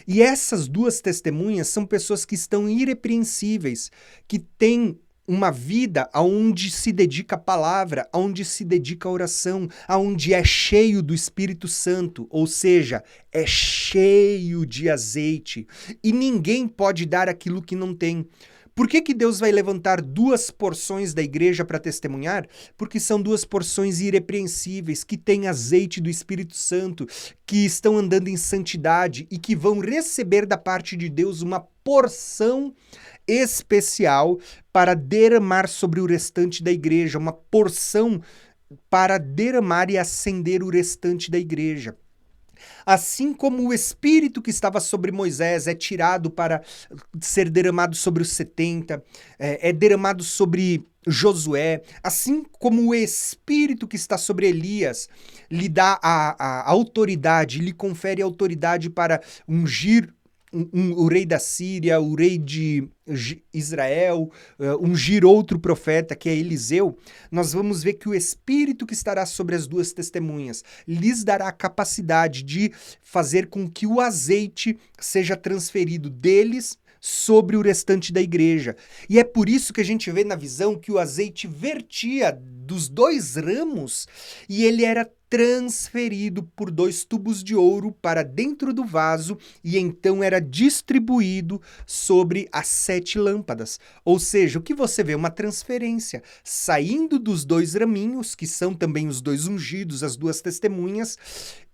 e essas 2 testemunhas são pessoas que estão irrepreensíveis, que têm uma vida aonde se dedica à palavra, aonde se dedica à oração, aonde é cheio do Espírito Santo, ou seja, é cheio de azeite. E ninguém pode dar aquilo que não tem. Por que Deus vai levantar duas porções da igreja para testemunhar? Porque são duas porções irrepreensíveis, que têm azeite do Espírito Santo, que estão andando em santidade e que vão receber da parte de Deus uma porção especial para derramar sobre o restante da igreja, uma porção para derramar e acender o restante da igreja. Assim como o Espírito que estava sobre Moisés é tirado para ser derramado sobre os 70, é derramado sobre Josué, assim como o Espírito que está sobre Elias lhe dá a autoridade, lhe confere autoridade para ungir o rei da Síria, o rei de Israel, ungir outro profeta, que é Eliseu, nós vamos ver que o Espírito que estará sobre as duas testemunhas lhes dará a capacidade de fazer com que o azeite seja transferido deles sobre o restante da igreja. E é por isso que a gente vê na visão que o azeite vertia dos dois ramos e ele era transferido por 2 tubos de ouro para dentro do vaso e então era distribuído sobre as 7 lâmpadas. Ou seja, o que você vê? Uma transferência saindo dos 2 raminhos, que são também os 2 ungidos, as 2 testemunhas,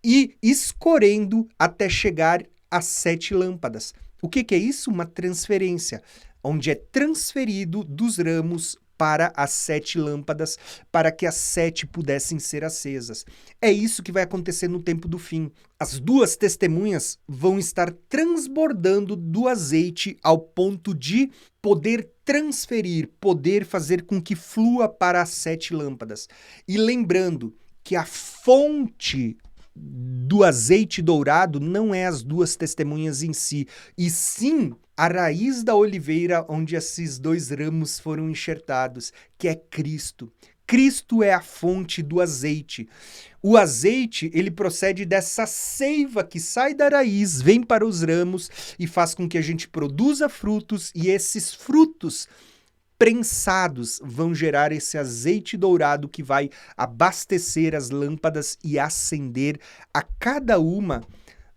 e escorrendo até chegar às 7 lâmpadas. O que é isso? Uma transferência, onde é transferido dos ramos para as 7 lâmpadas, para que as 7 pudessem ser acesas. É isso que vai acontecer no tempo do fim. As 2 testemunhas vão estar transbordando do azeite ao ponto de poder transferir, poder fazer com que flua para as 7 lâmpadas. E lembrando que a fonte do azeite dourado não é as 2 testemunhas em si, e sim a raiz da oliveira onde esses 2 ramos foram enxertados, que é Cristo. Cristo é a fonte do azeite. O azeite, ele procede dessa seiva que sai da raiz, vem para os ramos e faz com que a gente produza frutos, e esses frutos prensados vão gerar esse azeite dourado que vai abastecer as lâmpadas e acender a cada uma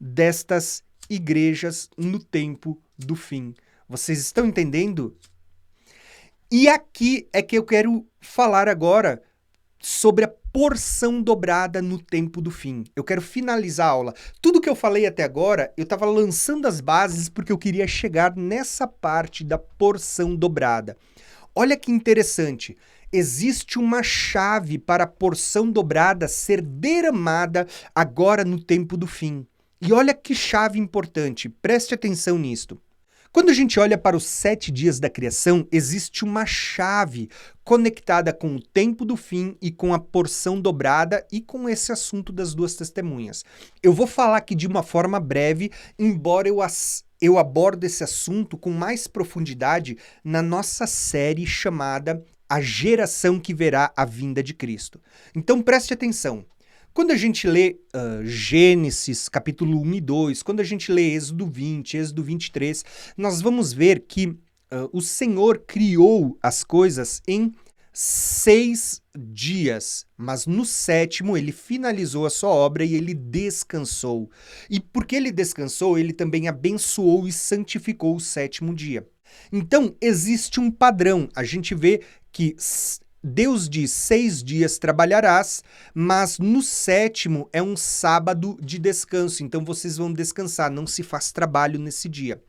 destas igrejas no tempo do fim. Vocês estão entendendo? E aqui é que eu quero falar agora sobre a porção dobrada no tempo do fim. Eu quero finalizar a aula. Tudo que eu falei até agora, eu estava lançando as bases porque eu queria chegar nessa parte da porção dobrada. Olha que interessante, existe uma chave para a porção dobrada ser derramada agora no tempo do fim. E olha que chave importante, preste atenção nisto. Quando a gente olha para os 7 dias da criação, existe uma chave conectada com o tempo do fim e com a porção dobrada e com esse assunto das 2 testemunhas. Eu vou falar aqui de uma forma breve, embora eu abordo esse assunto com mais profundidade na nossa série chamada A Geração que Verá a Vinda de Cristo. Então preste atenção. Quando a gente lê Gênesis, capítulo 1 e 2, quando a gente lê Êxodo 20, Êxodo 23, nós vamos ver que o Senhor criou as coisas em 6 dias, mas no 7º ele finalizou a sua obra e ele descansou. E porque ele descansou, ele também abençoou e santificou o 7º dia. Então, existe um padrão. A gente vê que Deus diz 6 dias trabalharás, mas no 7º é um sábado de descanso. Então, vocês vão descansar, não se faz trabalho nesse dia.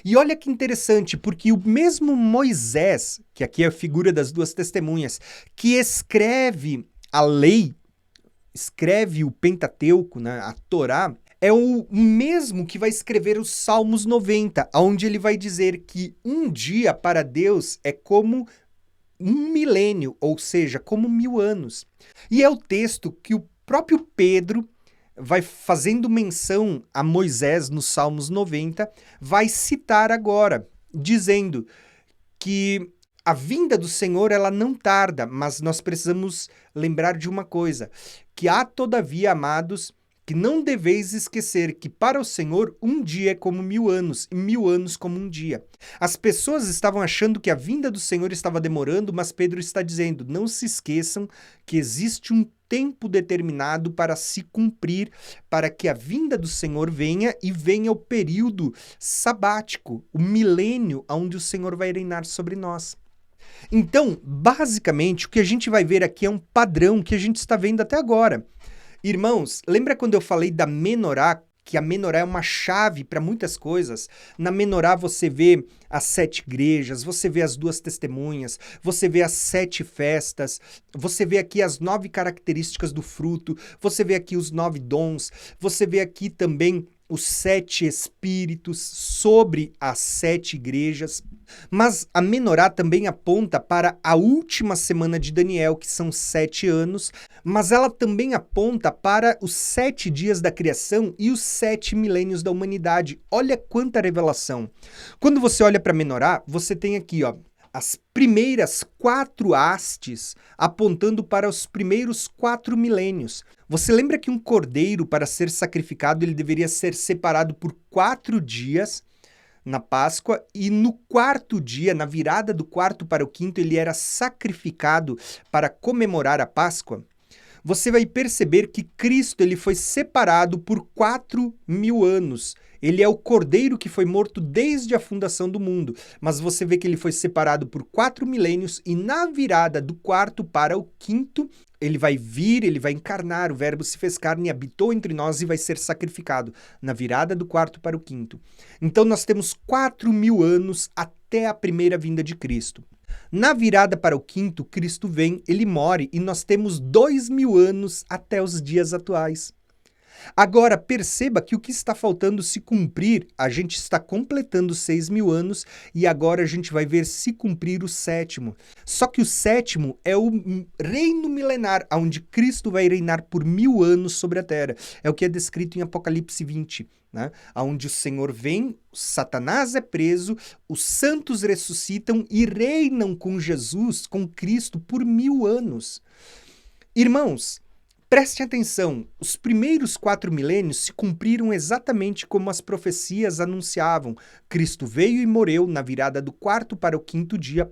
E olha que interessante, porque o mesmo Moisés, que aqui é a figura das 2 testemunhas, que escreve a lei, escreve o Pentateuco, né, a Torá, é o mesmo que vai escrever os Salmos 90, onde ele vai dizer que um dia para Deus é como 1 milênio, ou seja, como 1000 anos. E é o texto que o próprio Pedro vai fazendo menção a Moisés nos Salmos 90, vai citar agora, dizendo que a vinda do Senhor ela não tarda, mas nós precisamos lembrar de uma coisa, que há todavia, amados, que não deveis esquecer que para o Senhor um dia é como 1000 anos, e 1000 anos como um dia. As pessoas estavam achando que a vinda do Senhor estava demorando, mas Pedro está dizendo, não se esqueçam que existe um tempo determinado para se cumprir, para que a vinda do Senhor venha e venha o período sabático, o milênio onde o Senhor vai reinar sobre nós. Então, basicamente, o que a gente vai ver aqui é um padrão que a gente está vendo até agora. Irmãos, lembra quando eu falei da menorá, que a menorá é uma chave para muitas coisas? Na menorá você vê as 7 igrejas, você vê as 2 testemunhas, você vê as 7 festas, você vê aqui as 9 características do fruto, você vê aqui os 9 dons, você vê aqui também os 7 espíritos sobre as 7 igrejas. Mas a menorá também aponta para a última semana de Daniel, que são 7 anos, mas ela também aponta para os 7 dias da criação e os 7 milênios da humanidade. Olha quanta revelação. Quando você olha para a menorá, você tem aqui, ó, as primeiras 4 hastes apontando para os primeiros 4 milênios. Você lembra que um cordeiro, para ser sacrificado, ele deveria ser separado por 4 dias na Páscoa, e no 4º dia, na virada do 4º para o 5º, ele era sacrificado para comemorar a Páscoa? Você vai perceber que Cristo ele foi separado por 4000 anos. Ele é o cordeiro que foi morto desde a fundação do mundo, mas você vê que ele foi separado por 4 milênios e na virada do 4º para o 5º, ele vai vir, ele vai encarnar, o verbo se fez carne e habitou entre nós e vai ser sacrificado na virada do 4º para o 5º. Então nós temos 4000 anos até a primeira vinda de Cristo. Na virada para o 5º, Cristo vem, ele morre e nós temos 2000 anos até os dias atuais. Agora, perceba que o que está faltando se cumprir, a gente está completando 6000 anos e agora a gente vai ver se cumprir o 7º. Só que o 7º é o reino milenar, onde Cristo vai reinar por 1000 anos sobre a terra. É o que é descrito em Apocalipse 20, né? Onde o Senhor vem, Satanás é preso, os santos ressuscitam e reinam com Jesus, com Cristo, por 1000 anos. Irmãos, prestem atenção, os primeiros 4 milênios se cumpriram exatamente como as profecias anunciavam. Cristo veio e morreu na virada do 4º para o 5º dia,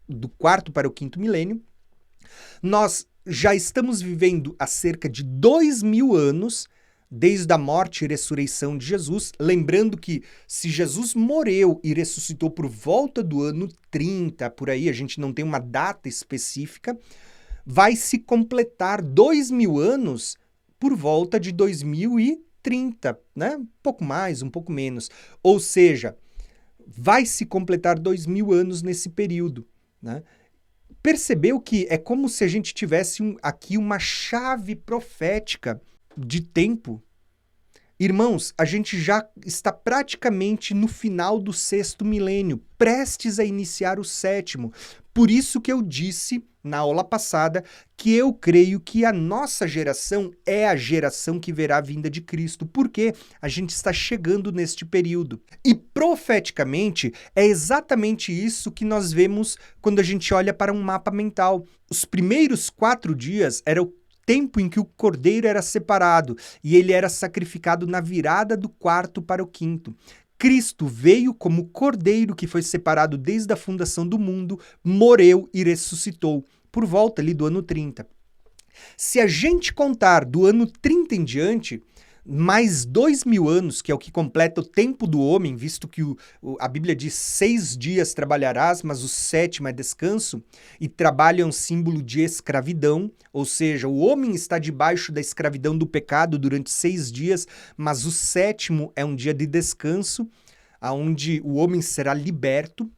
do 4º para o 5º milênio. Nós já estamos vivendo há cerca de 2000 anos, desde a morte e ressurreição de Jesus, lembrando que se Jesus morreu e ressuscitou por volta do ano 30, por aí, a gente não tem uma data específica, vai se completar 2000 anos por volta de 2030, né? Um pouco mais, um pouco menos. Ou seja, vai se completar 2000 anos nesse período, né? Percebeu que é como se a gente tivesse aqui uma chave profética de tempo? Irmãos, a gente já está praticamente no final do 6º milênio, prestes a iniciar o 7º. Por isso que eu disse na aula passada que eu creio que a nossa geração é a geração que verá a vinda de Cristo, porque a gente está chegando neste período. E profeticamente é exatamente isso que nós vemos quando a gente olha para um mapa mental. Os primeiros 4 dias era o tempo em que o cordeiro era separado e ele era sacrificado na virada do 4º para o 5º. Cristo veio como cordeiro que foi separado desde a fundação do mundo, morreu e ressuscitou, por volta ali do ano 30. Se a gente contar do ano 30 em diante, mais 2000 anos, que é o que completa o tempo do homem, visto que a Bíblia diz 6 dias trabalharás, mas o 7º é descanso, e trabalho é um símbolo de escravidão, ou seja, o homem está debaixo da escravidão do pecado durante 6 dias, mas o 7º é um dia de descanso, onde o homem será liberto.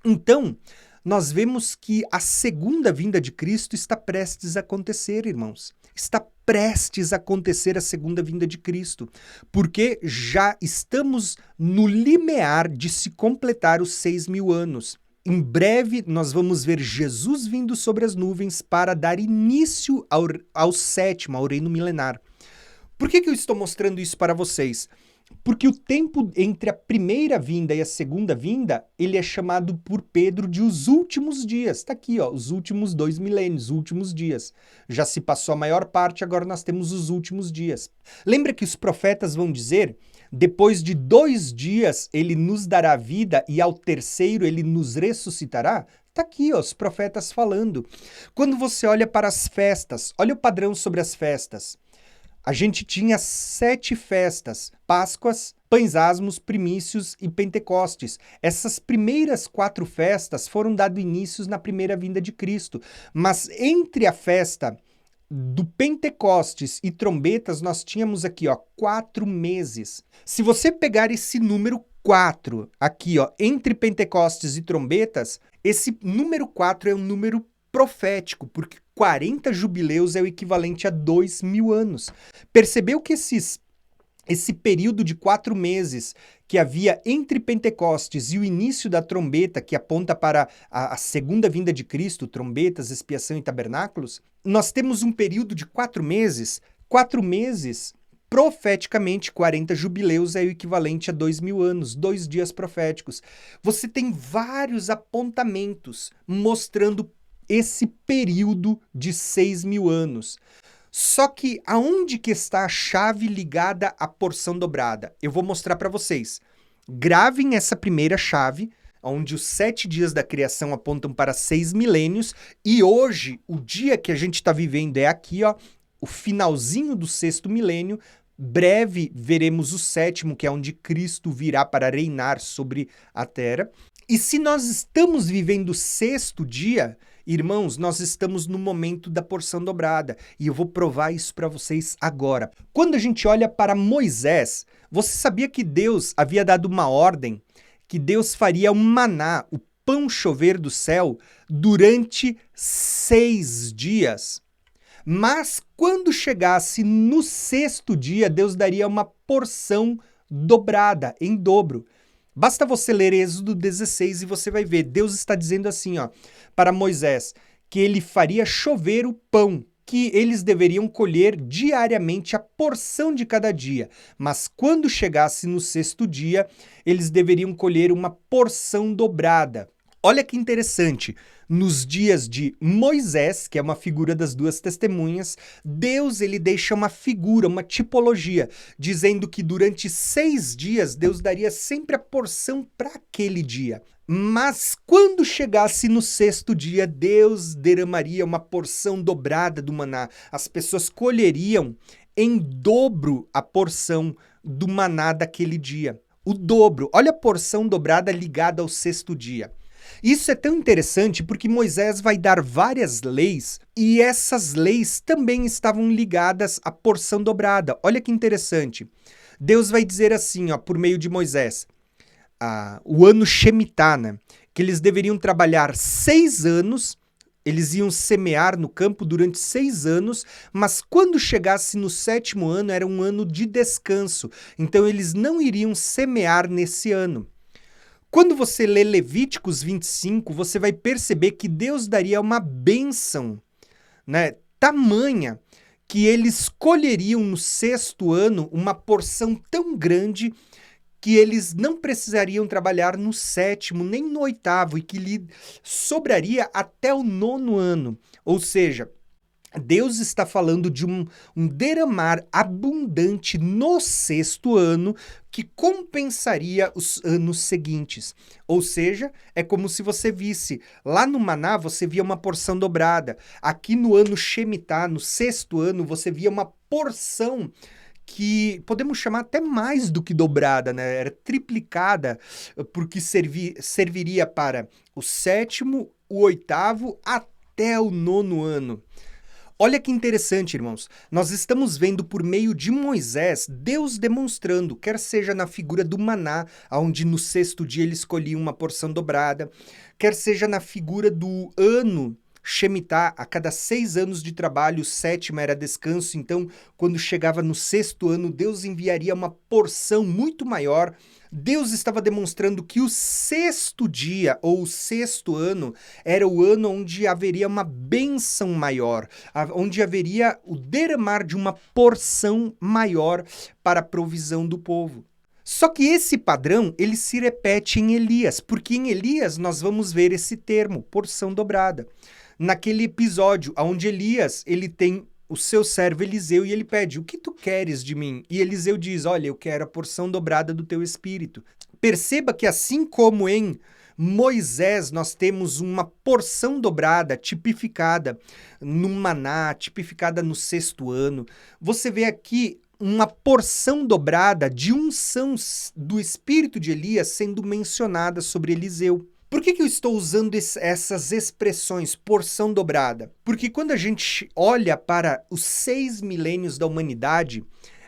Então, nós vemos que a segunda vinda de Cristo está prestes a acontecer, irmãos. Está prestes a acontecer a segunda vinda de Cristo, porque já estamos no limiar de se completar os 6000 anos. Em breve, nós vamos ver Jesus vindo sobre as nuvens para dar início ao 7º, ao reino milenar. Por que eu estou mostrando isso para vocês? Porque o tempo entre a primeira vinda e a segunda vinda, ele é chamado por Pedro de os últimos dias. Está aqui, ó, os últimos 2 milênios, os últimos dias. Já se passou a maior parte, agora nós temos os últimos dias. Lembra que os profetas vão dizer, depois de 2 dias ele nos dará vida e ao terceiro ele nos ressuscitará? Está aqui, ó, os profetas falando. Quando você olha para as festas, olha o padrão sobre as festas. A gente tinha 7 festas: Páscoas, Pães Asmos, Primícios e Pentecostes. Essas primeiras 4 festas foram dado inícios na primeira vinda de Cristo. Mas entre a festa do Pentecostes e trombetas, nós tínhamos aqui, ó, 4 meses. Se você pegar esse número 4 aqui, ó, entre Pentecostes e trombetas, esse número 4 é um número profético, porque 40 jubileus é o equivalente a 2.000 anos. Percebeu que esse período de 4 meses que havia entre Pentecostes e o início da trombeta, que aponta para a segunda vinda de Cristo, trombetas, expiação e tabernáculos, nós temos um período de 4 meses. 4 meses, profeticamente, 40 jubileus é o equivalente a 2.000 anos, 2 dias proféticos. Você tem vários apontamentos mostrando esse período de 6.000 anos. Só que aonde que está a chave ligada à porção dobrada? Eu vou mostrar para vocês. Gravem essa primeira chave, onde os 7 dias da criação apontam para 6 milênios, e hoje, o dia que a gente está vivendo é aqui, ó, o finalzinho do 6º milênio. Breve veremos o 7º, que é onde Cristo virá para reinar sobre a terra. E se nós estamos vivendo o 6º dia, irmãos, nós estamos no momento da porção dobrada, e eu vou provar isso para vocês agora. Quando a gente olha para Moisés, você sabia que Deus havia dado uma ordem, que Deus faria o maná, o pão chover do céu, durante 6 dias? Mas quando chegasse no 6º dia, Deus daria uma porção dobrada, em dobro. Basta você ler Êxodo 16 e você vai ver, Deus está dizendo assim, ó, para Moisés, que ele faria chover o pão, que eles deveriam colher diariamente a porção de cada dia, mas quando chegasse no 6º dia, eles deveriam colher uma porção dobrada. Olha que interessante, nos dias de Moisés, que é uma figura das 2 testemunhas, Deus ele deixa uma figura, uma tipologia, dizendo que durante 6 dias Deus daria sempre a porção para aquele dia. Mas quando chegasse no 6º dia, Deus derramaria uma porção dobrada do maná. As pessoas colheriam em dobro a porção do maná daquele dia. O dobro. Olha a porção dobrada ligada ao 6º dia. Isso é tão interessante porque Moisés vai dar várias leis e essas leis também estavam ligadas à porção dobrada. Olha que interessante. Deus vai dizer assim, ó, por meio de Moisés, o ano Shemitah, né, que eles deveriam trabalhar 6 anos, eles iam semear no campo durante 6 anos, mas quando chegasse no 7º ano era um ano de descanso, então eles não iriam semear nesse ano. Quando você lê Levíticos 25, você vai perceber que Deus daria uma bênção, né, tamanha que eles colheriam no 6º ano uma porção tão grande que eles não precisariam trabalhar no 7º nem no 8º e que lhe sobraria até o 9º ano. Ou seja, Deus está falando de um derramar abundante no 6º ano que compensaria os anos seguintes. Ou seja, é como se você visse, lá no maná você via uma porção dobrada. Aqui no ano Shemitah, no 6º ano, você via uma porção que podemos chamar até mais do que dobrada, né? Era triplicada, porque serviria para o 7º, o 8º, até o 9º ano. Olha que interessante, irmãos. Nós estamos vendo por meio de Moisés, Deus demonstrando, quer seja na figura do maná, onde no 6º dia ele escolhia uma porção dobrada, quer seja na figura do ano Shemitah, a cada 6 anos de trabalho, o 7º era descanso, então quando chegava no 6º ano, Deus enviaria uma porção muito maior. Deus estava demonstrando que o 6º dia, ou o 6º ano, era o ano onde haveria uma bênção maior, onde haveria o derramar de uma porção maior para a provisão do povo. Só que esse padrão, ele se repete em Elias, porque em Elias nós vamos ver esse termo, porção dobrada. Naquele episódio onde Elias, ele tem o seu servo Eliseu e ele pede, o que tu queres de mim? E Eliseu diz, olha, eu quero a porção dobrada do teu espírito. Perceba que assim como em Moisés nós temos uma porção dobrada, tipificada no maná, tipificada no 6º ano, você vê aqui uma porção dobrada de unção do espírito de Elias sendo mencionada sobre Eliseu. Por que eu estou usando essas expressões, porção dobrada? Porque quando a gente olha para os 6 milênios da humanidade,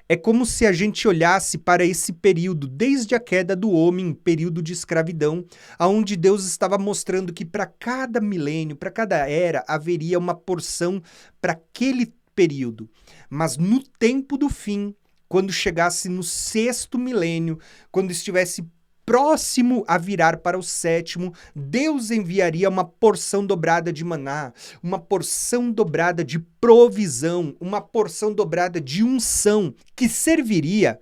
é como se a gente olhasse para esse período, desde a queda do homem, período de escravidão, onde Deus estava mostrando que para cada milênio, para cada era, haveria uma porção para aquele período. Mas no tempo do fim, quando chegasse no 6º milênio, quando estivesse próximo a virar para o 7º, Deus enviaria uma porção dobrada de maná, uma porção dobrada de provisão, uma porção dobrada de unção, que serviria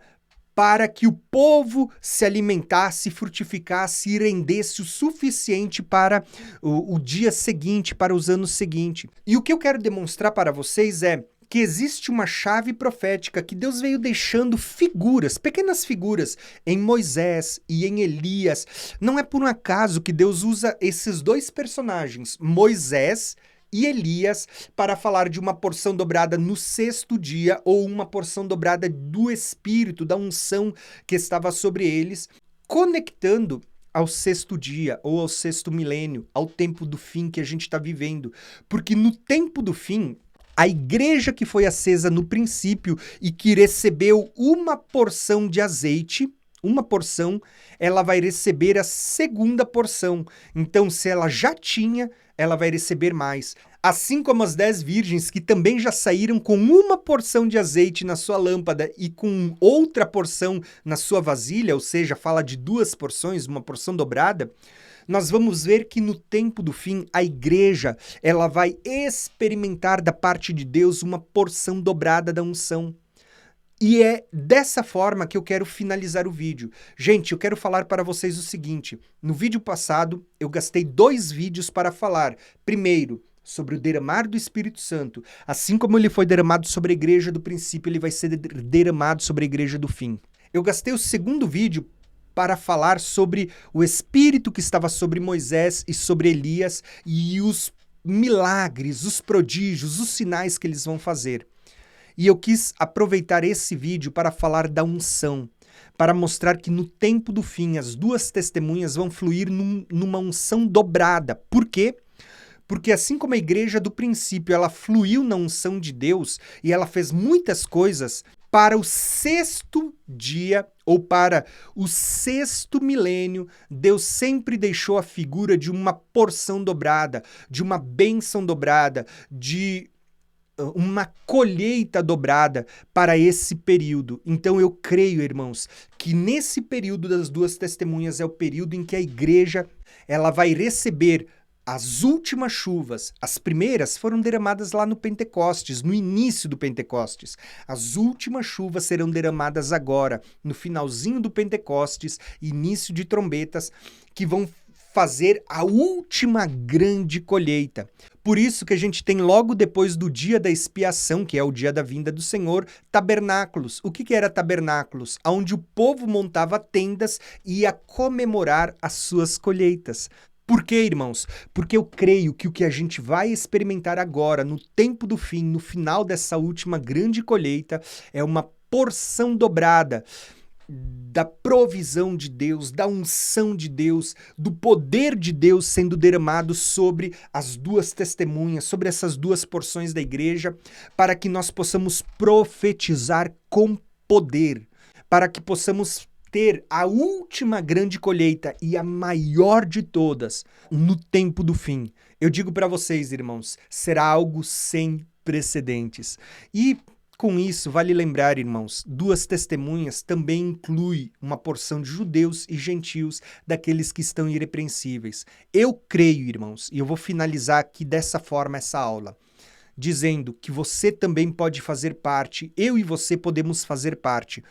para que o povo se alimentasse, frutificasse e rendesse o suficiente para o dia seguinte, para os anos seguintes. E o que eu quero demonstrar para vocês é que existe uma chave profética que Deus veio deixando figuras, pequenas figuras, em Moisés e em Elias. Não é por um acaso que Deus usa esses 2 personagens, Moisés e Elias, para falar de uma porção dobrada no 6º dia ou uma porção dobrada do Espírito, da unção que estava sobre eles, conectando ao 6º dia ou ao 6º milênio, ao tempo do fim que a gente está vivendo. Porque no tempo do fim, a igreja que foi acesa no princípio e que recebeu uma porção de azeite, uma porção, ela vai receber a 2ª porção. Então, se ela já tinha, ela vai receber mais. Assim como as 10 virgens que também já saíram com uma porção de azeite na sua lâmpada e com outra porção na sua vasilha, ou seja, fala de 2 porções, uma porção dobrada, nós vamos ver que no tempo do fim, a igreja, ela vai experimentar da parte de Deus uma porção dobrada da unção. E é dessa forma que eu quero finalizar o vídeo. Gente, eu quero falar para vocês o seguinte, no vídeo passado, eu gastei 2 vídeos para falar. Primeiro, sobre o derramar do Espírito Santo. Assim como ele foi derramado sobre a igreja do princípio, ele vai ser derramado sobre a igreja do fim. Eu gastei o 2º vídeo para falar sobre o Espírito que estava sobre Moisés e sobre Elias e os milagres, os prodígios, os sinais que eles vão fazer. E eu quis aproveitar esse vídeo para falar da unção, para mostrar que no tempo do fim as 2 testemunhas vão fluir numa unção dobrada. Por quê? Porque assim como a igreja do princípio, ela fluiu na unção de Deus e ela fez muitas coisas, para o 6º dia ou para o 6º milênio, Deus sempre deixou a figura de uma porção dobrada, de uma bênção dobrada, de uma colheita dobrada para esse período. Então eu creio, irmãos, que nesse período das 2 testemunhas é o período em que a igreja ela vai receber as últimas chuvas. As primeiras foram derramadas lá no Pentecostes, no início do Pentecostes. As últimas chuvas serão derramadas agora, no finalzinho do Pentecostes, início de trombetas, que vão fazer a última grande colheita. Por isso que a gente tem logo depois do dia da expiação, que é o dia da vinda do Senhor, tabernáculos. O que era tabernáculos? Onde o povo montava tendas e ia comemorar as suas colheitas. Por quê, irmãos? Porque eu creio que o que a gente vai experimentar agora, no tempo do fim, no final dessa última grande colheita, é uma porção dobrada da provisão de Deus, da unção de Deus, do poder de Deus sendo derramado sobre as 2 testemunhas, sobre essas 2 porções da igreja, para que nós possamos profetizar com poder, para que possamos ter a última grande colheita e a maior de todas no tempo do fim. Eu digo para vocês, irmãos, será algo sem precedentes. E com isso, vale lembrar, irmãos, 2 testemunhas também inclui uma porção de judeus e gentios, daqueles que estão irrepreensíveis. Eu creio, irmãos, e eu vou finalizar aqui dessa forma essa aula, dizendo que você também pode fazer parte, eu e você podemos fazer parte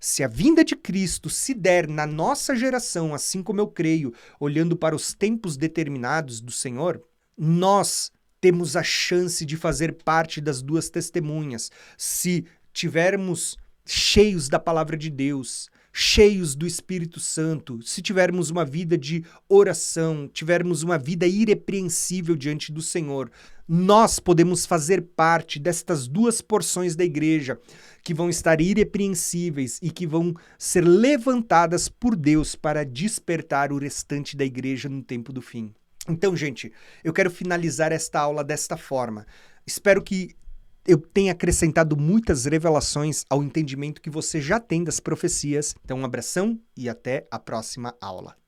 Se a vinda de Cristo se der na nossa geração, assim como eu creio, olhando para os tempos determinados do Senhor, nós temos a chance de fazer parte das duas testemunhas, se tivermos cheios da palavra de Deus, cheios do Espírito Santo, se tivermos uma vida de oração, tivermos uma vida irrepreensível diante do Senhor, nós podemos fazer parte destas duas porções da igreja que vão estar irrepreensíveis e que vão ser levantadas por Deus para despertar o restante da igreja no tempo do fim. Então, gente, eu quero finalizar esta aula desta forma. Espero que eu tenha acrescentado muitas revelações ao entendimento que você já tem das profecias. Então, um abração e até a próxima aula.